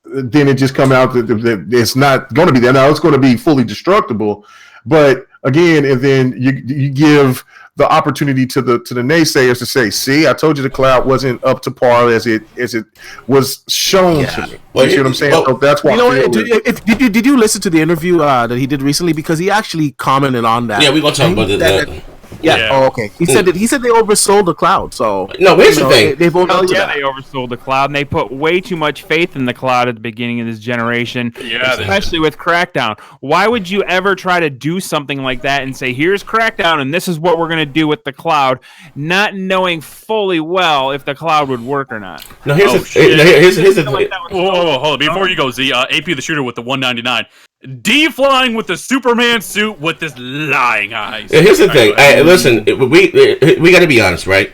then it just come out that it's not going to be there. Now it's going to be fully destructible, but again, and then you give the opportunity to the naysayers to say, "See, I told you the cloud wasn't up to par as it was shown to me." You see what I'm saying? So that's why.
Did you listen to the interview that he did recently? Because he actually commented on that.
Yeah, we're gonna talk about that.
Yeah. Oh, okay. He said they oversold the cloud. So
no, here's the thing.
They've
they oversold the cloud, and they put way too much faith in the cloud at the beginning of this generation.
Yeah,
especially with Crackdown. Why would you ever try to do something like that and say, "Here's Crackdown, and this is what we're going to do with the cloud," not knowing fully well if the cloud would work or not?
No, here's the thing.
Whoa, hold on. Before you go, Z, AP the shooter with the 199. D flying with the Superman suit with this lying eyes.
Here's the thing. Listen, we got to be honest, right?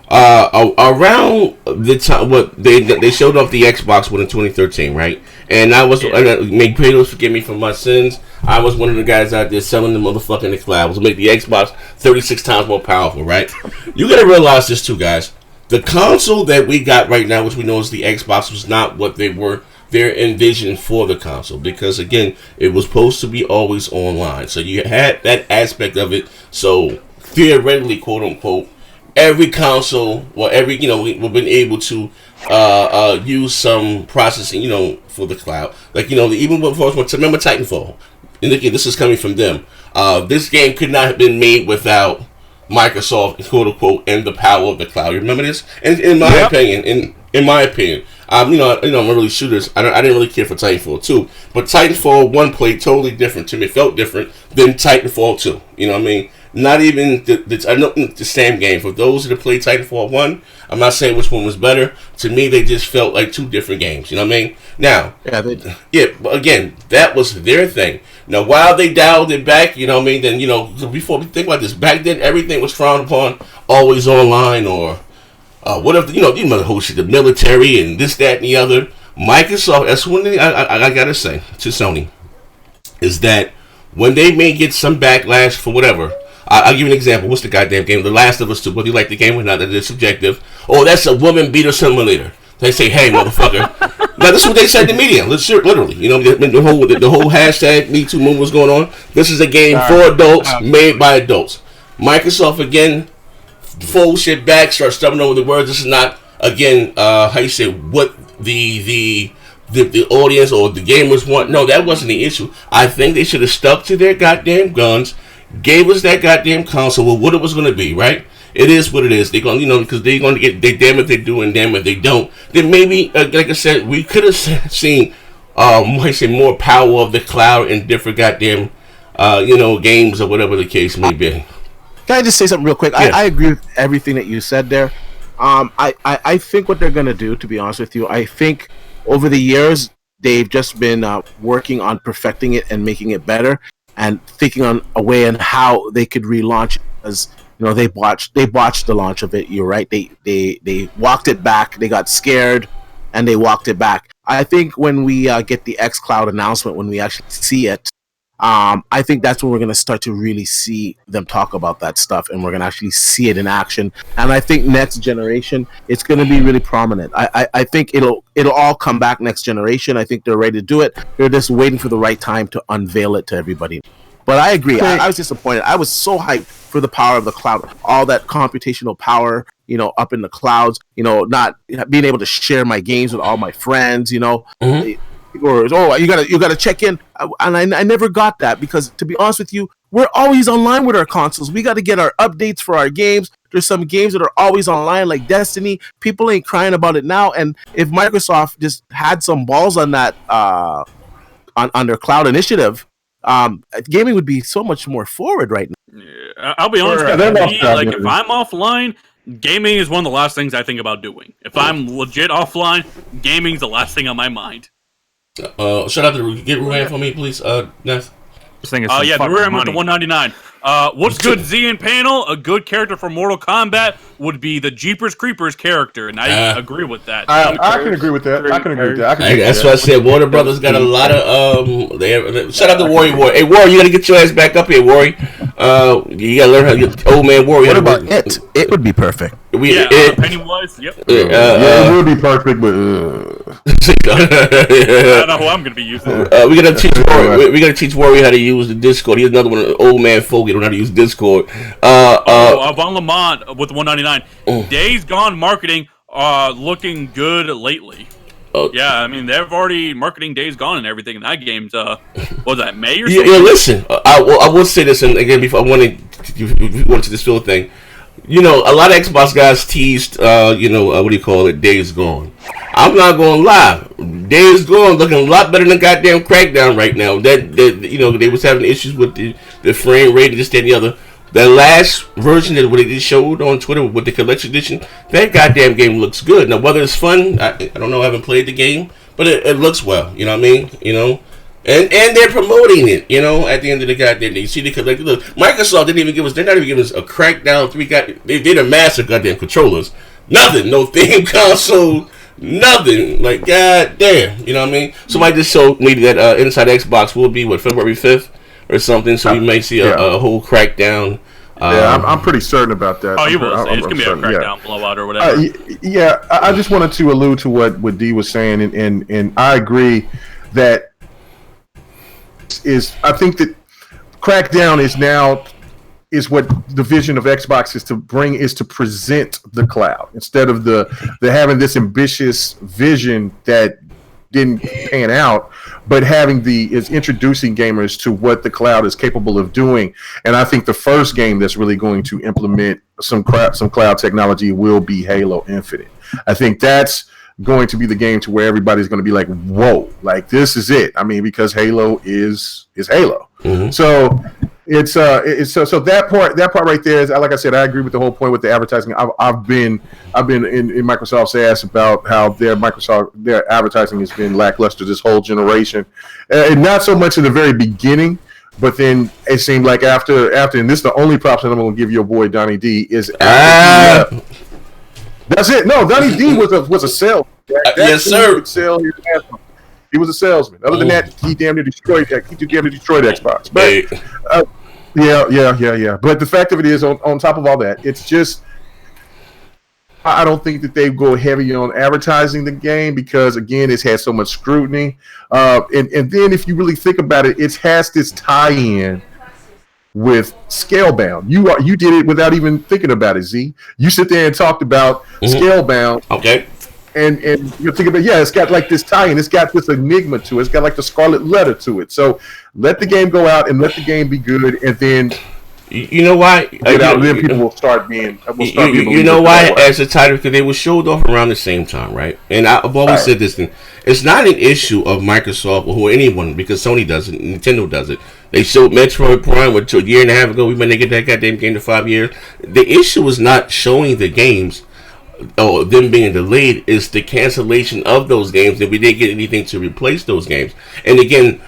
Around the time what they showed off the Xbox One in 2013, right? And I was make Kratos forgive me for my sins. I was one of the guys out there selling the motherfucker in the cloud. Was make the Xbox 36 times more powerful, right? You got to realize this too, guys. The console that we got right now, which we know is the Xbox, was not what they were. Their envision for the console, because again, it was supposed to be always online, so you had that aspect of it. So theoretically, quote unquote, every console, or every we've been able to use some processing, for the cloud. Like even before, remember Titanfall, and again, this is coming from them. This game could not have been made without Microsoft, quote unquote, and the power of the cloud. You remember this? And in my opinion, I'm really shooters. I didn't really care for Titanfall 2, but Titanfall 1 played totally different to me. It felt different than Titanfall 2. You know what I mean? Not even the same game. For those that played Titanfall 1, I'm not saying which one was better. To me, they just felt like two different games. You know what I mean? Now, but again, that was their thing. Now, while they dialed it back, you know what I mean? Then before we think about this, back then everything was frowned upon, always online or. What if you know the whole shit, the military and this, that, and the other. Microsoft. That's one thing I gotta say to Sony is that when they may get some backlash for whatever. I'll give you an example. What's the goddamn game? The Last of Us 2. Whether you like the game or not, that is subjective. Oh, that's a woman beater simulator. They say, "Hey, motherfucker." Now this is what they said in the media. Literally, the whole hashtag Me Too movement was going on. This is a game for adults, made by adults. Microsoft again. Fold shit back, start stumbling over the words. This is not again how you say what the audience or the gamers want. No, that wasn't the issue. I think they should have stuck to their goddamn guns, gave us that goddamn console with what it was going to be. Right? It is what it is. They're going, because they're going to get. They damn if they do and damn if they don't. Then maybe, like I said, we could have seen, more power of the cloud in different goddamn, games or whatever the case may be.
Can I just say something real quick? Yeah. I agree with everything that you said there. I think what they're going to do, to be honest with you, I think over the years, they've just been working on perfecting it and making it better and thinking on a way on how they could relaunch it. As they botched the launch of it. You're right. They walked it back. They got scared. and they walked it back. I think when we get the xCloud announcement, when we actually see it, I think that's when we're going to start to really see them talk about that stuff, and we're going to actually see it in action. And I think next generation, it's going to be really prominent. I think it'll all come back next generation. I think they're ready to do it. They're just waiting for the right time to unveil it to everybody. But I agree. I was disappointed. I was so hyped for the power of the cloud, all that computational power, up in the clouds, not being able to share my games with all my friends, or you gotta check in, and I never got that, because to be honest with you, we're always online with our consoles. We got to get our updates for our games. There's some games that are always online, like Destiny. People ain't crying about it now, and if Microsoft just had some balls on that on their cloud initiative, gaming would be so much more forward right now.
Yeah, I'll be honest. If I'm offline, gaming is one of the last things I think about doing. If I'm legit offline, gaming's the last thing on my mind.
Shout out to get Ruhan for me, please. Ness.
The Ruhan with the 199. What's good, Z and panel? A good character for Mortal Kombat would be the Jeepers Creepers character, and I agree with that.
I can agree with that.
That's what I said. Warner Brothers got a lot of shout out to Warrior. Hey, Warrior, you gotta get your ass back up here, Warrior. You gotta learn how to get old man Warrior.
What about it? It would be perfect.
Pennywise. Yep.
It would be perfect, but
I don't know who I'm gonna be using.
We gotta teach Warrior. We gotta teach Warrior how to use the Discord. He's another one, old man folk. He don't know how to use Discord.
Von Lamont with 199. Days Gone marketing looking good lately. Yeah, I mean they've already marketing Days Gone and everything. And that game's what was that, May or something?
Yeah, listen, I will say this, and again before I want to this field thing. A lot of Xbox guys teased, what do you call it, Days Gone. I'm not gonna lie, Days Gone looking a lot better than goddamn Crackdown right now. That they was having issues with the frame rate and this, that, and the other. The last version of what they showed on Twitter with the collection edition, that goddamn game looks good. Now, whether it's fun, I don't know. I haven't played the game, but it looks well. You know what I mean? And they're promoting it. At the end of the goddamn day, you see the collector. Look, Microsoft didn't even give us. They're not even giving us a Crackdown 3. They did a massive goddamn controllers. Nothing. No theme console. Nothing. Like goddamn. You know what I mean? Somebody just showed me that Inside Xbox will be February 5th. Or something, so we may see a whole Crackdown.
I'm pretty certain about that.
Oh, you will. It's gonna be a Crackdown blowout or whatever.
I just wanted to allude to what D was saying, and I agree that I think that Crackdown is what the vision of Xbox is to present the cloud instead of the having this ambitious vision that didn't pan out, but is introducing gamers to what the cloud is capable of doing. And I think the first game that's really going to implement some cloud technology will be Halo Infinite. I think that's going to be the game to where everybody's going to be like, whoa, like this is it. I mean, because Halo is Halo. Mm-hmm. So it's so that part right there is, like I said, I agree with the whole point with the advertising. I've been in Microsoft's ass about how their advertising has been lackluster this whole generation, and not so much in the very beginning, but then it seemed like after, and this is the only props that I'm going to give your boy Donnie D is. That's it. No, Donnie D was a sales.
Yes, sir.
He was a salesman. Other than that, he damn near destroyed Xbox. But yeah. But the fact of it is, on top of all that, it's just I don't think that they go heavy on advertising the game because again, it's had so much scrutiny. And then if you really think about it, it has this tie-in with Scalebound. You did it without even thinking about it, Z. You sit there and talked about Scalebound.
Okay.
And you're thinking about, it's got like this tie-in. It's got this enigma to it. It's got like the scarlet letter to it. So let the game go out and let the game be good, and then
you know why?
Then people will start being.
You know why? As a title, because they were showed off around the same time, right? And I've always said this thing: it's not an issue of Microsoft or anyone, because Sony does it, Nintendo does it. They showed Metroid Prime a year and a half ago. We might get that goddamn game to 5 years. The issue is not showing the games. Oh, them being delayed is the cancellation of those games, and we didn't get anything to replace those games. And again,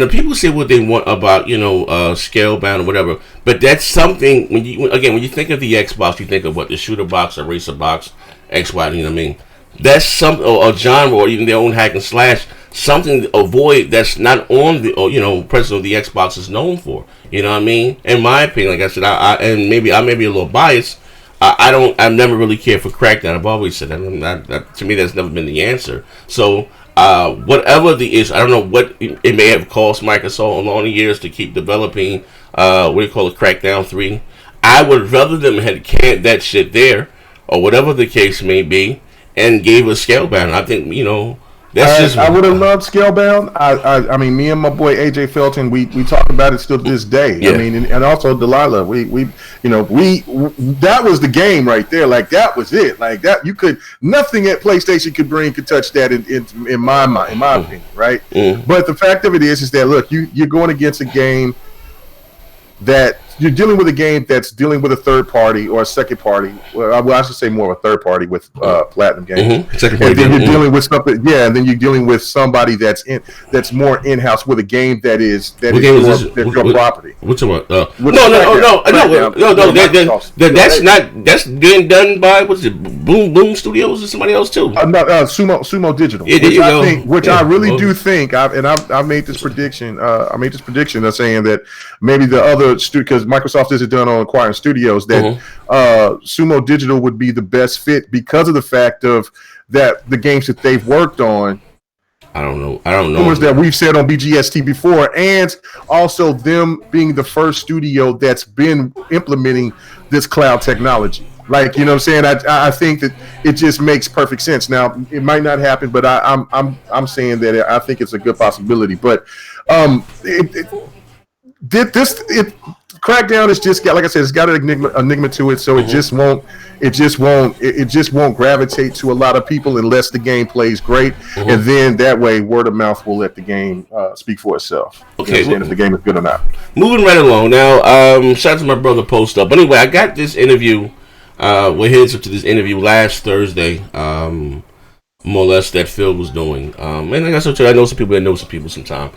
people say what they want about Scalebound or whatever, but that's something when you think of the Xbox, you think of what the shooter box or racer box, XY. You know what I mean? that's something, or a genre, or even their own hack and slash, something to avoid that's not on the, or, president of the Xbox is known for. You know what I mean? In my opinion, like I said, and maybe I may be a little biased. I've never really cared for Crackdown. I've always said that to me, that's never been the answer. So, whatever the issue, I don't know what it may have cost Microsoft along the years to keep developing, what do you call it, Crackdown 3. I would rather them had canned that shit there, or whatever the case may be, and gave us Scalebound. I think, that's just.
I would have loved Scalebound. I mean, me and my boy AJ Felton, we talk about it still to this day.
Yeah.
I mean, and also Delilah, we that was the game right there. Like, that was it. Like, that nothing at PlayStation could touch that in my mind, in my opinion, right? But the fact of it is that, look, you're going against a game that you're dealing with, a game that's dealing with a third party or a second party. Well, I should say more of a third party with Platinum Games.
Second
and
party,
then you're dealing with something, and then you're dealing with somebody that's more in-house with a game that's your property.
What's about?
No.
That's being done by, what's it, Boom Studios or somebody else too?
Sumo Digital. I really do think, I made this prediction. Of saying that maybe the other because Microsoft isn't done on acquiring studios, that Sumo Digital would be the best fit because of the fact of that the games that they've worked on.
I don't know.
That we've said on BGST before, and also them being the first studio that's been implementing this cloud technology. Like, you know what I'm saying? I think that it just makes perfect sense. Now, it might not happen, but I'm saying that I think it's a good possibility. But Crackdown has just got, like I said, it's got an enigma to it, so it just won't gravitate to a lot of people unless the game plays great, and then that way word of mouth will let the game speak for itself.
Okay,
if the game is good or not.
Moving right along now. Shout out to my brother Post Up. But anyway, I got this interview. We're heads up to this interview last Thursday. More or less that Phil was doing. And like I said, I know some people that know some people sometimes.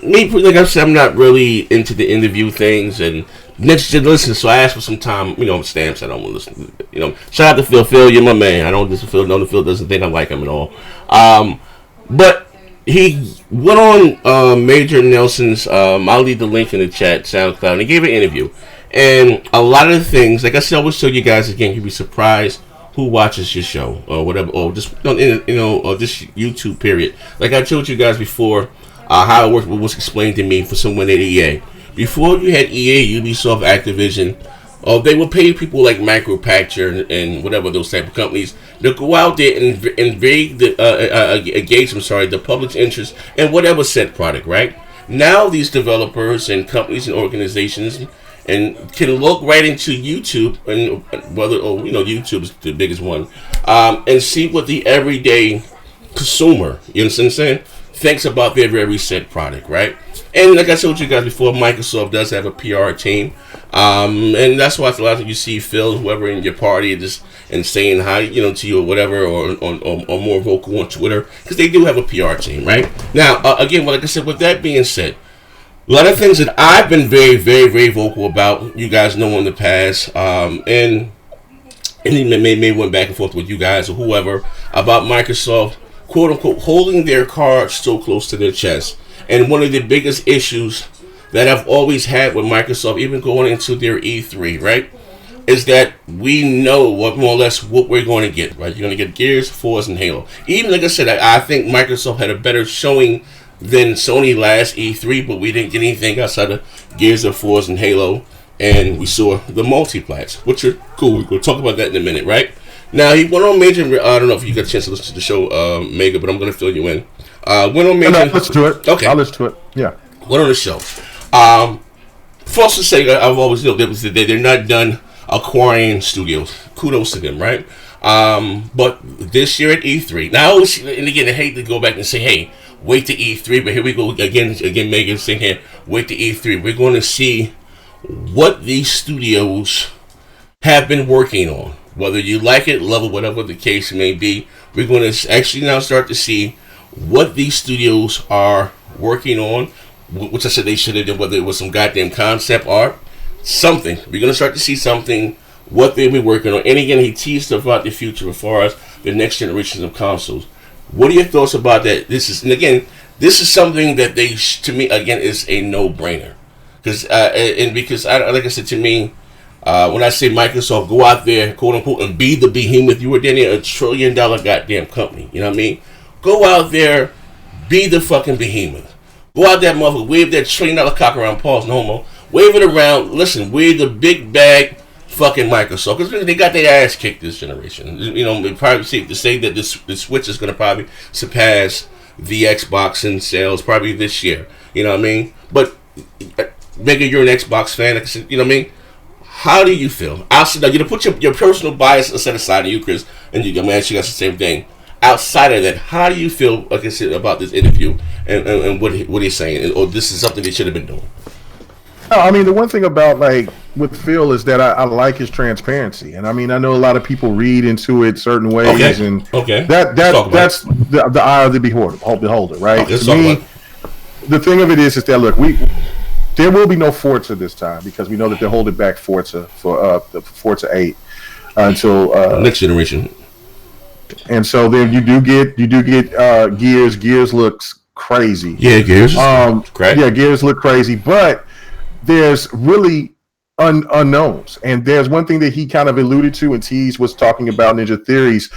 Me, like I said, I'm not really into the interview things and next to listen, so I asked for some time, stamps. I don't want to listen. Shout out to Phil. Phil, you're my man. I don't listen to Phil. No, Phil doesn't think I like him at all. But he went on Major Nelson's, I'll leave the link in the chat, SoundCloud, and he gave an interview. And a lot of the things, like I said, I always tell you guys again, you'd be surprised who watches your show or whatever, or just or this YouTube period. Like I told you guys before, how it worked was explained to me for someone at EA. Before you had EA, Ubisoft, Activision, they would pay people like Micropacture and whatever those type of companies to go out there and engage the public's interest in whatever said product. Right now, these developers and companies and organizations and can look right into YouTube and YouTube is the biggest one, and see what the everyday consumer, you understand what I'm saying, thinks about their very set product, right? And like I told you guys before, Microsoft does have a PR team, and that's why a lot of you see Phil, whoever in your party, and saying hi, to you or whatever, or more vocal on Twitter, because they do have a PR team, right? Now, again, like I said, with that being said, a lot of things that I've been very, very, very vocal about, you guys know in the past, and he may went back and forth with you guys or whoever about Microsoft, quote unquote, holding their cards so close to their chest. And one of the biggest issues that I've always had with Microsoft, even going into their E3, right, is that we know what more or less what we're going to get, right? You're going to get Gears, Forza, and Halo. Even like I said, I think Microsoft had a better showing than Sony last E3, but we didn't get anything outside of Gears of Forza and Halo, and we saw the multiplats, which are cool. We'll talk about that in a minute, right? Now, he went on Major, I don't know if you got a chance to listen to the show, Mega, but I'm going to fill you in. Went on Major.
No, listen to it.
Okay.
I'll listen to it, yeah.
Went on the show. First to say, I've always known they're not done acquiring studios. Kudos to them, right? But this year at E3, now, and again, I hate to go back and say, hey, wait to E3, but here we go again, Megan's saying here, wait to E3. We're going to see what these studios have been working on. Whether you like it, love it, whatever the case may be, we're going to actually now start to see what these studios are working on, which I said they should have done, whether it was some goddamn concept art, something. We're going to start to see something, what they've been working on. And again, he teased about the future as far as the next generation of consoles. What are your thoughts about that? This is something that to me, again, is a no-brainer. Because like I said, to me, when I say Microsoft, go out there, quote unquote, and be the behemoth. You were then a $1 trillion goddamn company. You know what I mean? Go out there, be the fucking behemoth. Go out there, motherfucker, wave that $1 trillion cock around, pause, no homo. Wave it around. Listen, we're the big bag fucking Microsoft, because they got their ass kicked this generation. You know, it's probably safe to say that the Switch is going to probably surpass the Xbox in sales probably this year. You know what I mean? But Mega, you're an Xbox fan. You know what I mean? How do you feel? Now, you put your personal bias set aside, and you, Chris, and you, man, she got the same thing. Outside of that, how do you feel, like I said, about this interview and what he's saying? Or this is something they should have been doing?
I mean, the one thing about with Phil is that I like his transparency, and I mean, I know a lot of people read into it certain ways, and that's the eye of the beholder, right? To me, the thing of it is that look, there will be no Forza this time because we know that they're holding back Forza for the Forza 8 until
next generation,
and so then you do get Gears. Gears looks crazy.
Yeah, Gears.
Gears look crazy, but there's really unknowns, and there's one thing that he kind of alluded to and teased was talking about Ninja Theory's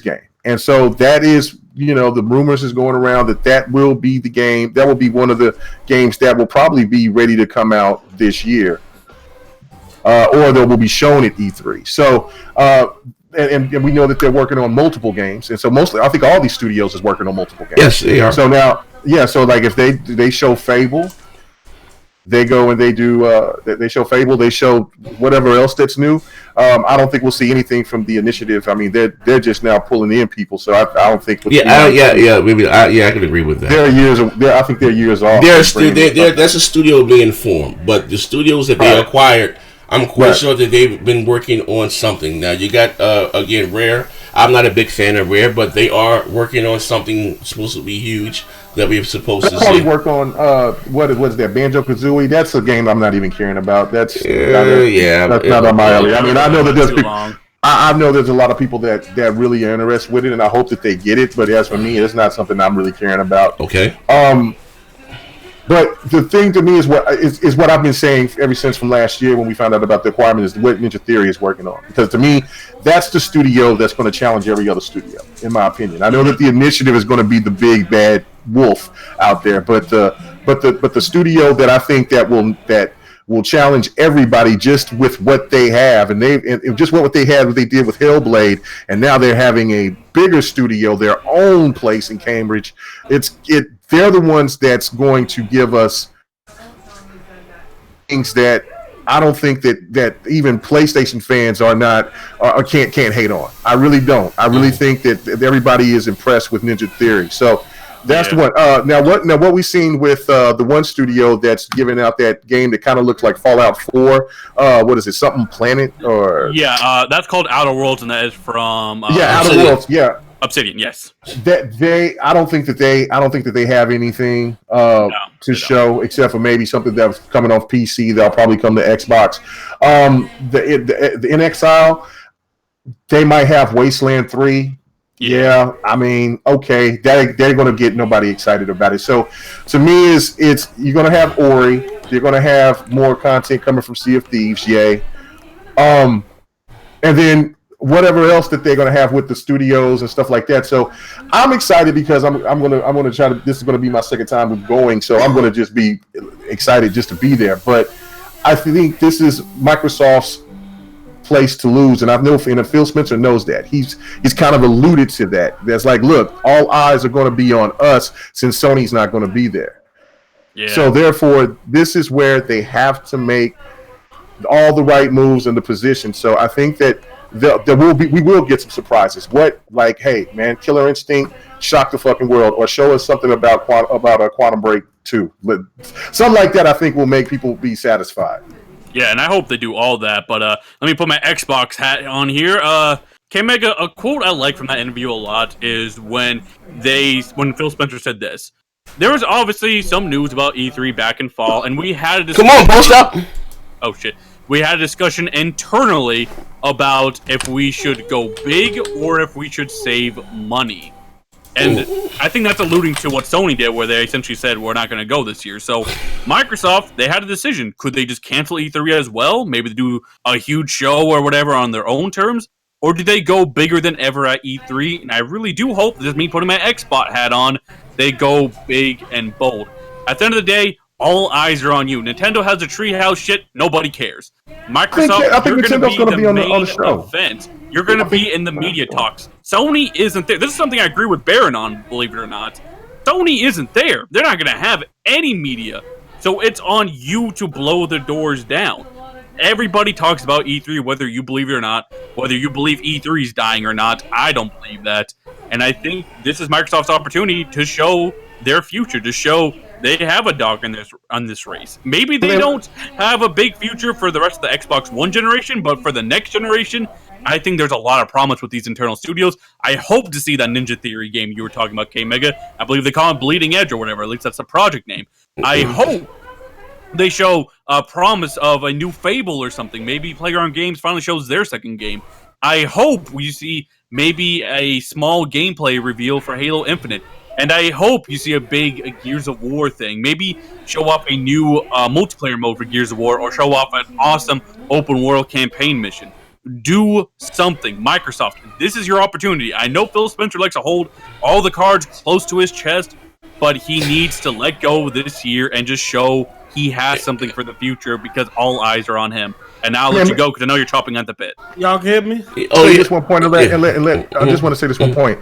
game, and so that is, the rumors is going around that will be the game, that will be one of the games that will probably be ready to come out this year, or that will be shown at E3. So and we know that they're working on multiple games, and so mostly I think all these studios is working on multiple games.
Yes, they are.
So now, so like if they show Fable, they go and they do. They show Fable. They show whatever else that's new. I don't think we'll see anything from the initiative. I mean, they're just now pulling in people. So I don't think.
Maybe I can agree with that.
I think they're years off.
That's a studio being formed, but the studios that they acquired, I'm quite sure that they've been working on something. Now you got again Rare. I'm not a big fan of Rare, but they are working on something supposed to be huge that we're supposed to see.
Probably work on what is that, Banjo-Kazooie? That's a game I'm not even caring about. That's not on my alley. I mean, I know that there's I know there's a lot of people that really are interested with it, and I hope that they get it. But as for me, it's not something I'm really caring about.
Okay.
But the thing to me is what I've been saying ever since from last year when we found out about the acquirement is what Ninja Theory is working on. Because to me, that's the studio that's going to challenge every other studio, in my opinion. I know that the initiative is going to be the big bad wolf out there, but the studio that I think that will challenge everybody just with what they have, and just what they had, what they did with Hellblade, and now they're having a bigger studio, their own place in Cambridge. They're the ones that's going to give us things that I don't think that even PlayStation fans can't hate on. I really don't. I really think that everybody is impressed with Ninja Theory. So that's the one. Now what we've seen with the one studio that's giving out that game that kind of looks like Fallout 4. What is it? Something Planet or?
Yeah, that's called Outer Worlds, and that is from
Outer Worlds. Yeah.
Obsidian, yes.
I don't think that they have anything to show except for maybe something that's coming off PC. They'll probably come to Xbox. The In Exile, they might have Wasteland 3. Yeah, I mean, okay, they're going to get nobody excited about it. So to me, it's you're going to have Ori. You're going to have more content coming from Sea of Thieves. Yay. And then whatever else that they're going to have with the studios and stuff like that. So I'm excited because I'm going to try to, this is going to be my second time of going. So I'm going to just be excited just to be there. But I think this is Microsoft's place to lose. And Phil Spencer knows that. He's kind of alluded to that. That's like, look, all eyes are going to be on us since Sony's not going to be there. Yeah. So therefore, this is where they have to make all the right moves in the position. So I think that we will get some surprises. Hey man, Killer Instinct shock the fucking world, or show us something about a Quantum Break 2. Something like that I think will make people be satisfied.
Yeah, and I hope they do all that, but let me put my Xbox hat on here. K-Mega, a quote I like from that interview a lot is when Phil Spencer said this. There was obviously some news about E3 back in fall, and we had a discussion.
Come on, post up!
Oh shit. We had a discussion internally about if we should go big or if we should save money. And I think that's alluding to what Sony did, where they essentially said, we're not going to go this year. So Microsoft, they had a decision. Could they just cancel E3 as well? Maybe they do a huge show or whatever on their own terms? Or did they go bigger than ever at E3? And I really do hope, this is me putting my Xbot hat on, they go big and bold. At the end of the day, all eyes are on you. Nintendo has the treehouse shit. Nobody cares. Microsoft,
I think
you're
Nintendo's
going to be
on
the
the
main
show.
event. You're going to be in the media talks. Sony isn't there. This is something I agree with Baron on, believe it or not. Sony isn't there. They're not going to have any media. So it's on you to blow the doors down. Everybody talks about E3, whether you believe it or not, whether you believe E3 is dying or not. I don't believe that. And I think this is Microsoft's opportunity to show their future, to show they have a dog in this race. Maybe they don't have a big future for the rest of the Xbox One generation, but for the next generation, I think there's a lot of promise with these internal studios. I hope to see that Ninja Theory game you were talking about, K-Mega. I believe they call it Bleeding Edge or whatever. At least that's the project name. I hope they show a promise of a new Fable or something. Maybe Playground Games finally shows their second game. I hope we see maybe a small gameplay reveal for Halo Infinite. And I hope you see a big Gears of War thing. Maybe show off a new multiplayer mode for Gears of War, or show off an awesome open world campaign mission. Do something. Microsoft, this is your opportunity. I know Phil Spencer likes to hold all the cards close to his chest, but he needs to let go this year and just show he has something for the future, because all eyes are on him. And now I'll let you go, because I know you're chopping at the bit.
Y'all get me?
Oh, yeah. Just one point. I just want to say this one point.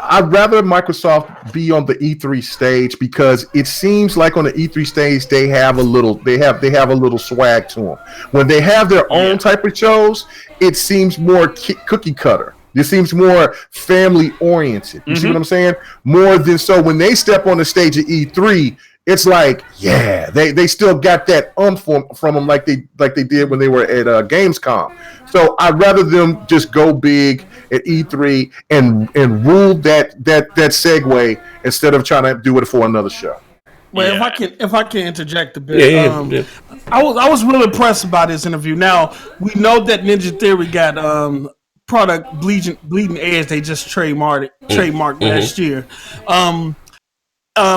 I'd rather Microsoft be on the E3 stage, because it seems like on the E3 stage they have a little swag to them. When they have their own type of shows, it seems more cookie cutter. It seems more family oriented. You see what I'm saying? More than so when they step on the stage at E3, it's like, yeah, they still got that from them like they did when they were at Gamescom. So I'd rather them just go big at E3 and rule that segue instead of trying to do it for another show.
Well, if I can interject a bit, I was really impressed by this interview. Now we know that Ninja Theory got product Bleeding Edge. They just trademarked last year.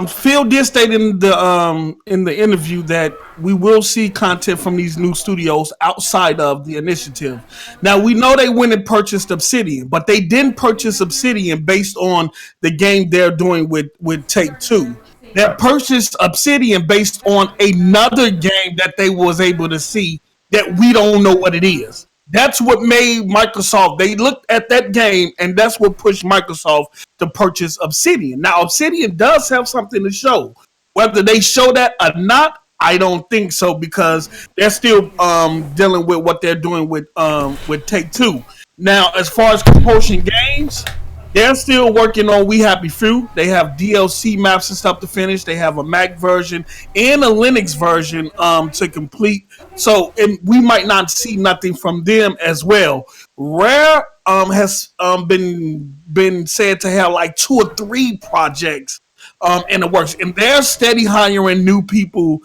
Phil did state in the interview that we will see content from these new studios outside of the initiative. Now we know they went and purchased Obsidian, but they didn't purchase Obsidian based on the game they're doing with Take-Two. They purchased Obsidian based on another game that they was able to see that we don't know what it is. That's what made Microsoft. They looked at that game, and that's what pushed Microsoft to purchase Obsidian. Now, Obsidian does have something to show. Whether they show that or not, I don't think so, because they're still dealing with what they're doing with Take-Two. Now, as far as Compulsion Games, they're still working on We Happy Few. They have DLC maps and stuff to finish. They have a Mac version and a Linux version to complete. So we might not see nothing from them as well. Rare has been said to have like 2 or 3 projects in the works, and they're steady hiring new people.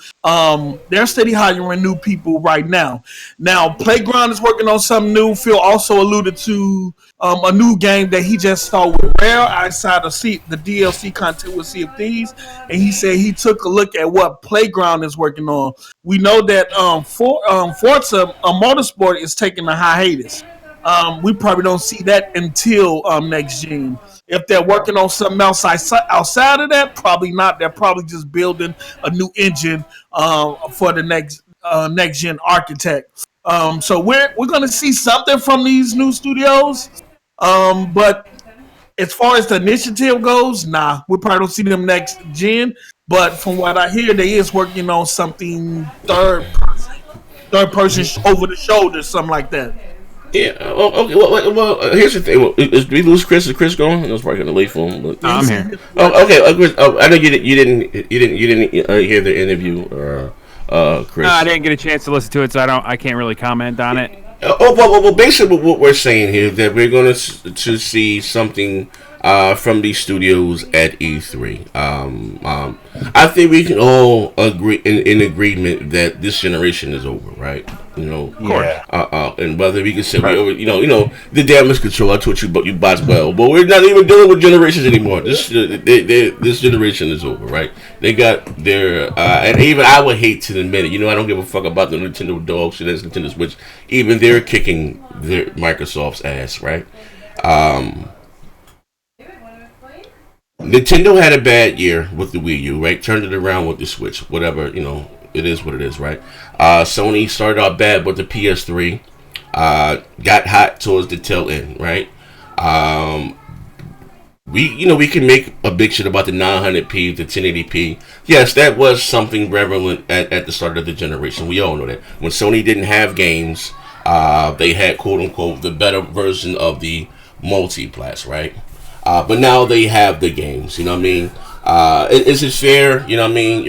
Right now. Now, Playground is working on something new. Phil also alluded to a new game that he just saw with Rare outside of the DLC content with Sea of Thieves, and he said he took a look at what Playground is working on. We know that Forza Motorsport is taking a hiatus. We probably don't see that until next gen. If they're working on something else outside of that, probably not. They're probably just building a new engine for the next gen architect. So we're going to see something from these new studios. But as far as the initiative goes, nah, we probably don't see them next gen. But from what I hear, they is working on something third person over the shoulder, something like that.
Yeah. Okay. Well, here's the thing. Did we lose Chris? Is Chris going? I was probably gonna wait for him. But...
No, I'm here.
Oh, okay. Chris, I know you didn't hear the interview, Chris.
I didn't get a chance to listen to it, so I can't really comment on it.
Well, basically, what we're saying here is that we're going to see something from these studios at E3. I think we can all agree in agreement that this generation is over, right? And whether we can say, the damage control, that's what you bots well. But we're not even dealing with generations anymore. This generation is over, right? They got their, and even I would hate to admit it. I don't give a fuck about the Nintendo dogs and Nintendo Switch. Even they're kicking their Microsoft's ass, right? Nintendo had a bad year with the Wii U, right? Turned it around with the Switch, whatever, it is what it is, right? Sony started off bad with the PS3, got hot towards the tail end, right? We can make a big shit about the 900p, the 1080p. Yes, that was something prevalent at the start of the generation. We all know that. When Sony didn't have games, they had, quote unquote, the better version of the multiplex, right? But now they have the games, is it fair?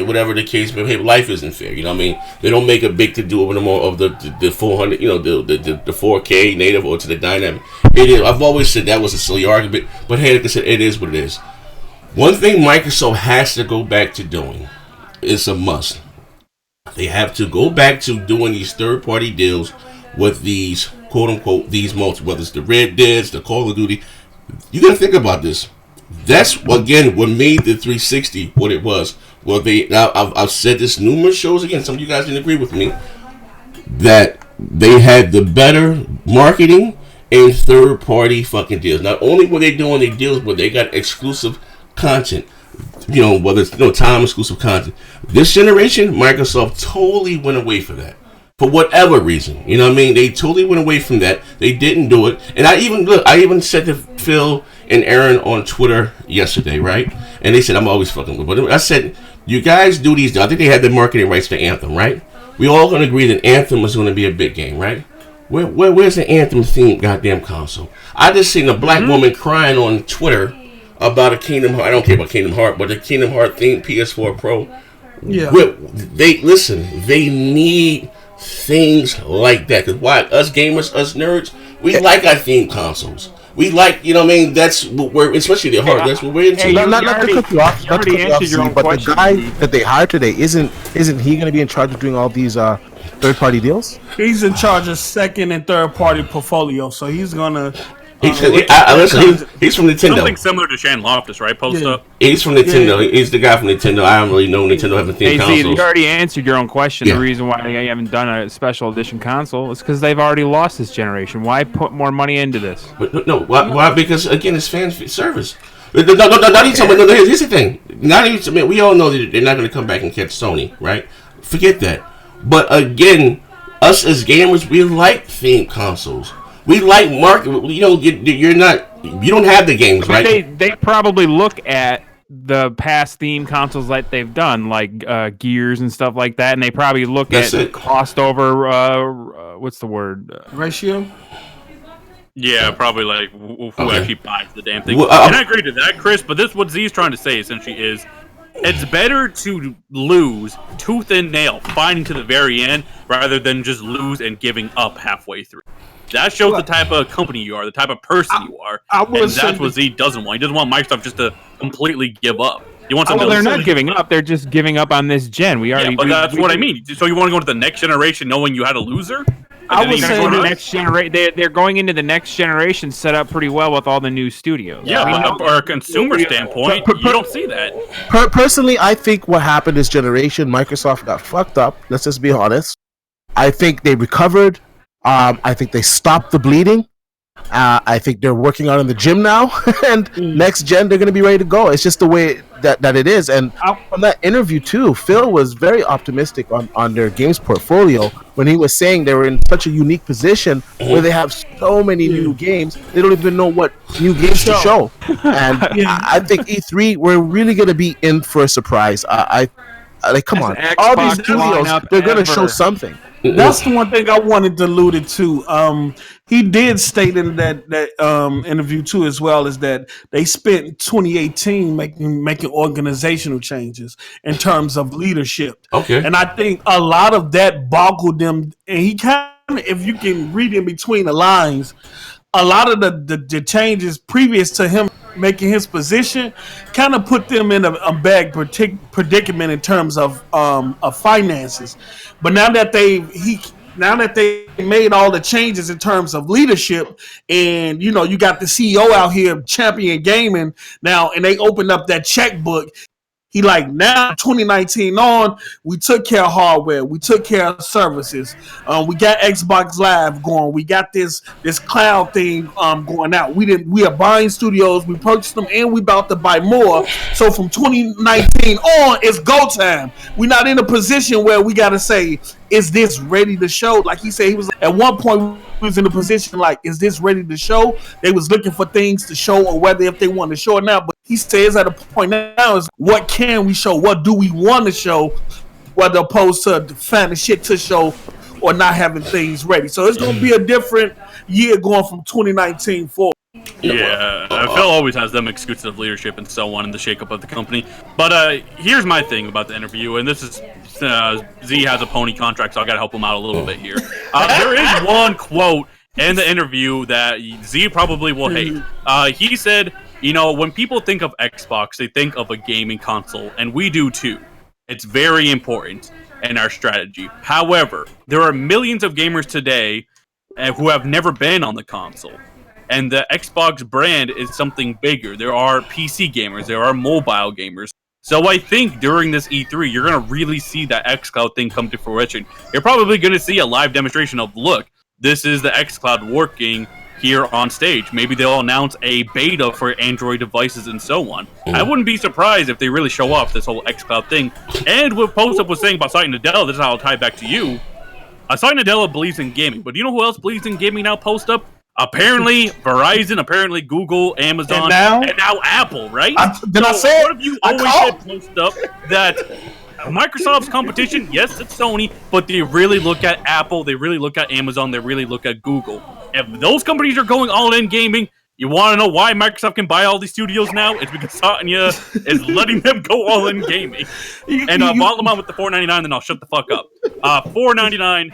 Whatever the case may be, life isn't fair, They don't make a big to do anymore of the 400, the 4K native or to the dynamic. It is. I've always said that was a silly argument, but hey, like I said, it is what it is. One thing Microsoft has to go back to doing, it's a must. They have to go back to doing these third-party deals with these, quote-unquote, these multi, whether it's the Red Deads, the Call of Duty. You got to think about this. That's, again, what made the 360 what it was. Well, I've said this numerous shows again. Some of you guys didn't agree with me. That they had the better marketing and third-party fucking deals. Not only were they doing their deals, but they got exclusive content. Whether it's time exclusive content. This generation, Microsoft totally went away from that. For whatever reason. They totally went away from that. They didn't do it. And I even said to Phil and Aaron on Twitter yesterday, right? And they said, I'm always fucking with them. I said, you guys do these. I think they had the marketing rights to Anthem, right? We all going to agree that Anthem is going to be a big game, right? Where's the Anthem themed goddamn console? I just seen a black woman crying on Twitter about a Kingdom Hearts. I don't care about Kingdom Hearts, but the Kingdom Hearts themed PS4 Pro. Yeah. They need things like that. Because why? Us gamers, us nerds, we like our themed consoles. We like, that's what we're, especially the hard. That's what we're into.
Not to cut you off, but the guy that they hired today isn't he going to be in charge of doing all these third-party deals?
He's in charge of second and third-party portfolio, so he's gonna.
He's from Nintendo.
Something similar to Shan Loftus, right? Post up.
He's from Nintendo. Yeah. He's the guy from Nintendo. I don't really know Nintendo having themed consoles.
You already answered your own question. Yeah. The reason why they haven't done a special edition console is because they've already lost this generation. Why put more money into this?
Why? Because again, it's fan service. Not even talking about. Here's the thing. Not even. We all know that they're not going to come back and catch Sony, right? Forget that. But again, us as gamers, we like themed consoles. We like market. You're not. You don't have the games, right?
They probably look at the past theme consoles like they've done, like Gears and stuff like that, and they probably look at cost over. What's the word?
Ratio.
Yeah, probably like who actually buys the damn thing. And I agree to that, Chris. But this what Z's trying to say essentially is, it's better to lose tooth and nail, fighting to the very end, rather than just lose and giving up halfway through. That shows the type of company you are, the type of person you are, and that's what Z doesn't want. He doesn't want Microsoft just to completely give up. He wants them
they're not giving up. They're just giving up on this gen.
That's what I mean. So you want to go to the next generation knowing you had a loser?
I would say the next generation. They're going into the next generation set up pretty well with all the new studios.
Yeah, but from a consumer standpoint, you don't see that.
Personally, I think what happened this generation, Microsoft got fucked up. Let's just be honest. I think they recovered. I think they stopped the bleeding. I think they're working out in the gym now, and next gen they're going to be ready to go. It's just the way that it is. And from that interview too, Phil was very optimistic on their games portfolio when he was saying they were in such a unique position where they have so many new games, they don't even know what new games to show. And I think E3, we're really going to be in for a surprise. Come on, all these studios, they're going to show something.
That's the one thing I wanted to allude to. He did state in that interview too, as well, is that they spent 2018 making organizational changes in terms of leadership.
Okay,
and I think a lot of that boggled them. And he kind of, if you can read in between the lines, a lot of the changes previous to him making his position kind of put them in a bad predicament in terms of finances. But now that now that they made all the changes in terms of leadership, and you got the CEO out here champion gaming now, and they opened up that checkbook. He like, now 2019 on, we took care of hardware, we took care of services, we got Xbox Live going, we got this cloud thing going out. We are buying studios, we purchased them, and we about to buy more. So from 2019 on, it's go time. We're not in a position where we gotta say, is this ready to show? Like he said, he was at one point he was in a position like, is this ready to show? They was looking for things to show, or whether if they want to show it now. But he says at a point now is, what can we show? What do we want to show? Whether opposed to finding shit to show or not having things ready. So it's gonna be a different year going from 2019 forward.
Yeah, Phil always has them excuses of leadership and so on in the shakeup of the company. But here's my thing about the interview, and this is Z has a pony contract, so I gotta help him out a little bit here. There is one quote in the interview that Z probably will hate. He said, when people think of Xbox, they think of a gaming console, and we do too. It's very important in our strategy. However, there are millions of gamers today who have never been on the console. And the Xbox brand is something bigger. There are PC gamers. There are mobile gamers. So I think during this E3, you're going to really see that xCloud thing come to fruition. You're probably going to see a live demonstration of, look, this is the xCloud working here on stage. Maybe they'll announce a beta for Android devices and so on. I wouldn't be surprised if they really show off this whole xCloud thing. And what Post-Up was saying about Satya Nadella, this is how I'll tie it back to you. Satya Nadella believes in gaming. But do you know who else believes in gaming now, Post-Up? Apparently Verizon, apparently Google, Amazon, and now Apple, right?
What
have you always said, Post-Up, that Microsoft's competition, yes, it's Sony, but they really look at Apple, they really look at Amazon, they really look at Google. If those companies are going all in gaming, you want to know why Microsoft can buy all these studios now? It's because Satya is letting them go all in gaming. And follow them on with the $4.99, then I'll shut the fuck up. $4.99.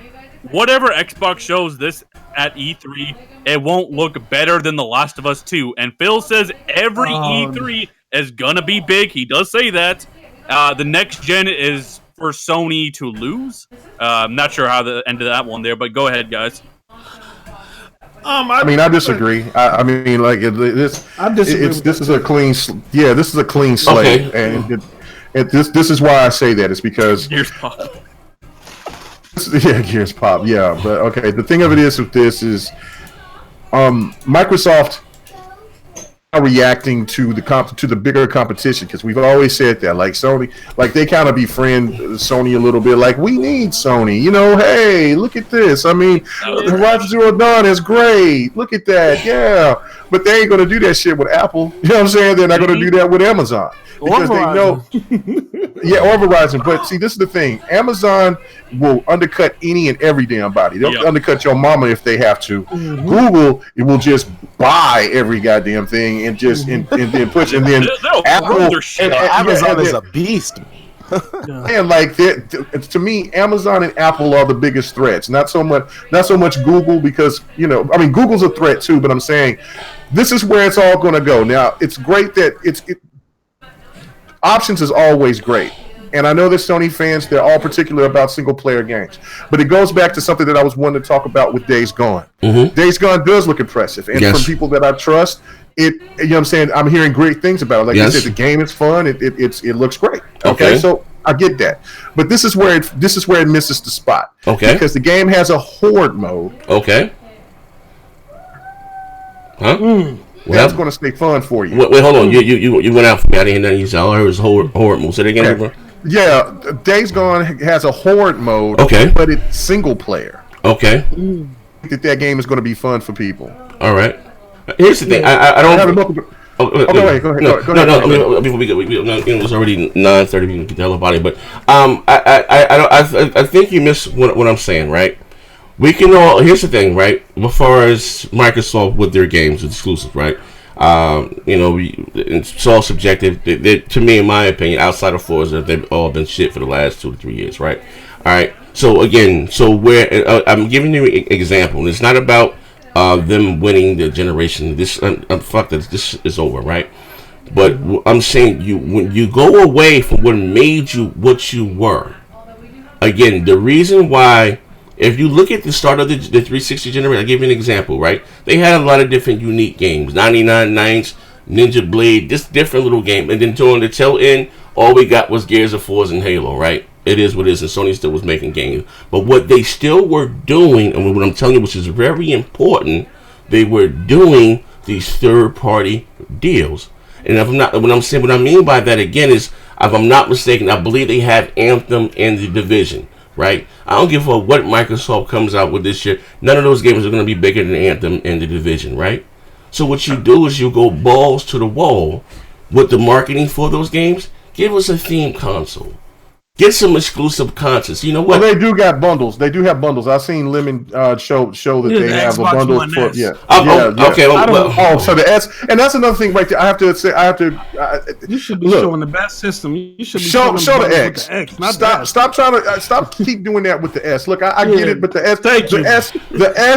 Whatever Xbox shows this at E3, it won't look better than The Last of Us 2. And Phil says every E3 is gonna be big. He does say that. The next gen is for Sony to lose. I'm not sure how the end of that one there, but go ahead, guys.
I disagree. I mean, like this. This is a clean. This is a clean slate, and this is why I say that. It's because
Gears pop.
Gears pop. Yeah, but okay. The thing of it is with this is, Microsoft reacting to the bigger competition, because we've always said that, like Sony, like they kind of befriend Sony a little bit, like we need Sony, hey, look at this, I mean, Horizon Zero Dawn is great, look at that, yeah, but they ain't gonna do that shit with Apple, you know what I'm saying? They're not gonna do that with Amazon, because they know or Verizon. But see, this is the thing, Amazon will undercut any and every damn body. They'll undercut your mama if they have to. Google, it will just buy every goddamn thing and just and then push, and then Apple
and Amazon is a beast.
And like that, to me, Amazon and Apple are the biggest threats. Not so much Google, because Google's a threat too. But I'm saying this is where it's all going to go. Now, it's great that options is always great. And I know that Sony fans, they're all particular about single-player games. But it goes back to something that I was wanting to talk about with Days Gone. Mm-hmm. Days Gone does look impressive. And from people that I trust, I'm hearing great things about it. Like you said, the game is fun. It looks great. Okay, so I get that. But this is where it misses the spot. Okay. Because the game has a horde mode. Okay. Huh? That's going to stay fun for you.
Wait, hold on. You went out for me. I didn't hear nothing you said. All I heard was horde mode. Say that again, bro.
Yeah, Days Gone has a horde mode, but it's single player. Okay. I think that game is going to be fun for people.
All right. Here's the thing. I don't.
Go ahead.
No. Before we go, it was already 9:30. We can get the hell about it. But I think you missed what I'm saying, right? We can all. Here's the thing, right? As far as Microsoft with their games exclusive, right? It's all subjective. To me, in my opinion, outside of Forza, they've all been shit for the last 2 to 3 years, right? All right. So again, where I'm giving you an example. It's not about them winning the generation. Fuck this. This is over, right? But I'm saying when you go away from what made you what you were. Again, the reason why If you look at the start of the 360 generation, I'll give you an example, right? They had a lot of different unique games. 99 Nights, Ninja Blade, just different little game. And then during the tail end, all we got was Gears of War and Halo, right? It is what it is, and Sony still was making games. But what they still were doing, and what I'm telling you, which is very important, they were doing these third-party deals. And if I'm not, what I mean by that again is, if I'm not mistaken, I believe they have Anthem and The Division. Right? I don't give a what Microsoft comes out with this year. None of those games are going to be bigger than Anthem and The Division, right? So what you do is you go balls to the wall with the marketing for those games. Give us a theme console. Get some exclusive content. You know what?
Well, they do got bundles. They do have bundles. I've seen Lemon show that they have a bundle for. Yeah.
Okay.
So the S, and that's another thing right there. I have to say,
you should be showing the best system. You should be
show the X.
The X.
Stop trying to stop keep doing that with the S. Look, I get it, but the S. The S.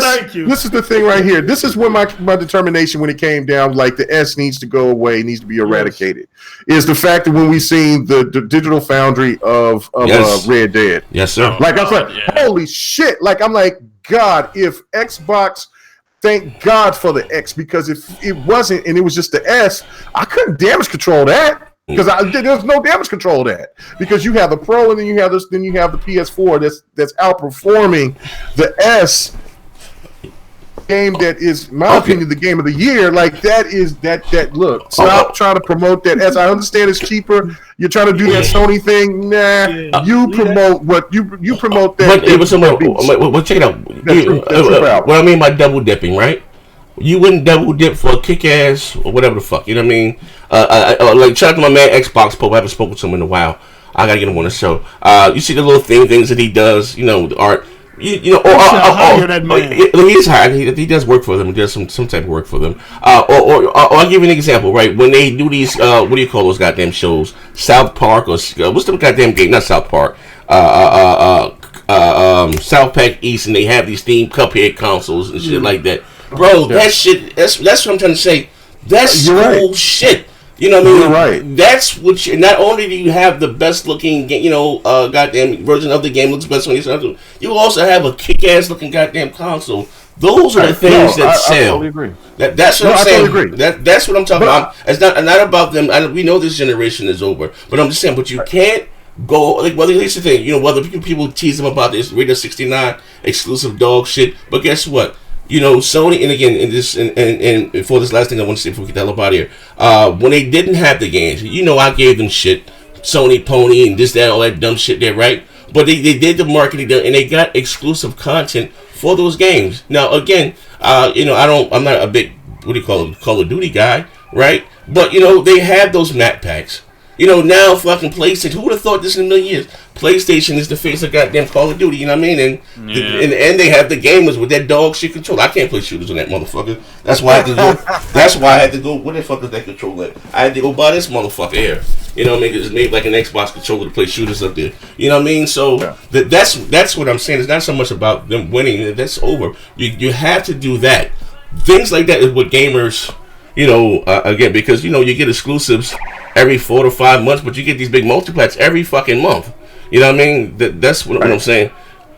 Thank you.
This is the thing right here. This is where my determination when it came down, like the S needs to go away, needs to be eradicated. Is the fact that when we seen the digital foundry of Red Dead.
Yes, sir.
Like I was like, holy shit. Like I'm like, God, if Xbox, thank God for the X, because if it wasn't and it was just the S, I couldn't damage control that. Because there's no damage control of that. Because you have the Pro and then you have the PS4 that's outperforming the S game that is, in my opinion, the game of the year. Like that look. Stop trying to promote that. As I understand, it's cheaper. You're trying to do that Sony thing. Nah, you promote what you promote that.
But check it out. What I mean by double dipping, right? You wouldn't double dip for a kick ass or whatever the fuck. You know what I mean? Like shout out to my man Xbox Pope. I haven't spoken to him in a while. I gotta get him on the show. You see the little things that he does. You know, the art. He's hired. He does work for them. He does some type of work for them. Or I'll give you an example. Right when they do these, what do you call those goddamn shows? South Park or what's the goddamn game? Not South Park. South Park East, and they have these themed Cuphead consoles and shit like that. Bro, that shit. That's what I'm trying to say. That's cool shit. You know what I mean?
You're right.
That's what not only do you have the best looking, goddamn version of the game looks best on your, you also have a kick ass looking goddamn console. Those are the things that sell.
I totally agree.
That's what I'm saying.
I totally agree.
That's what I'm talking about. It's not about them. We know this generation is over, but I'm just saying. But you can't go like. Well, at least the thing, whether people tease them about this Radio 69 exclusive dog shit. But guess what? Sony, and again, and for this last thing I want to say before we get the hell up out of here, when they didn't have the games, I gave them shit, Sony Pony and this, that, all that dumb shit there, right? But they did the marketing and they got exclusive content for those games. Now, again, I'm not a big, Call of Duty guy, right? But, they have those map packs. Now fucking PlayStation, who would have thought this in a million years? PlayStation is the face of goddamn Call of Duty, you know what I mean? And and they have the gamers with that dog shit control. I can't play shooters on that motherfucker. That's why I had to go. What the fuck is that controller? I had to go buy this motherfucker here. You know what I mean? It's made like an Xbox controller to play shooters up there. You know what I mean? So that's what I'm saying. It's not so much about them winning. That's over. You have to do that. Things like that is what gamers, again, because you get exclusives every 4 to 5 months, but you get these big multiplats every fucking month. You know what I mean? That's what I'm saying.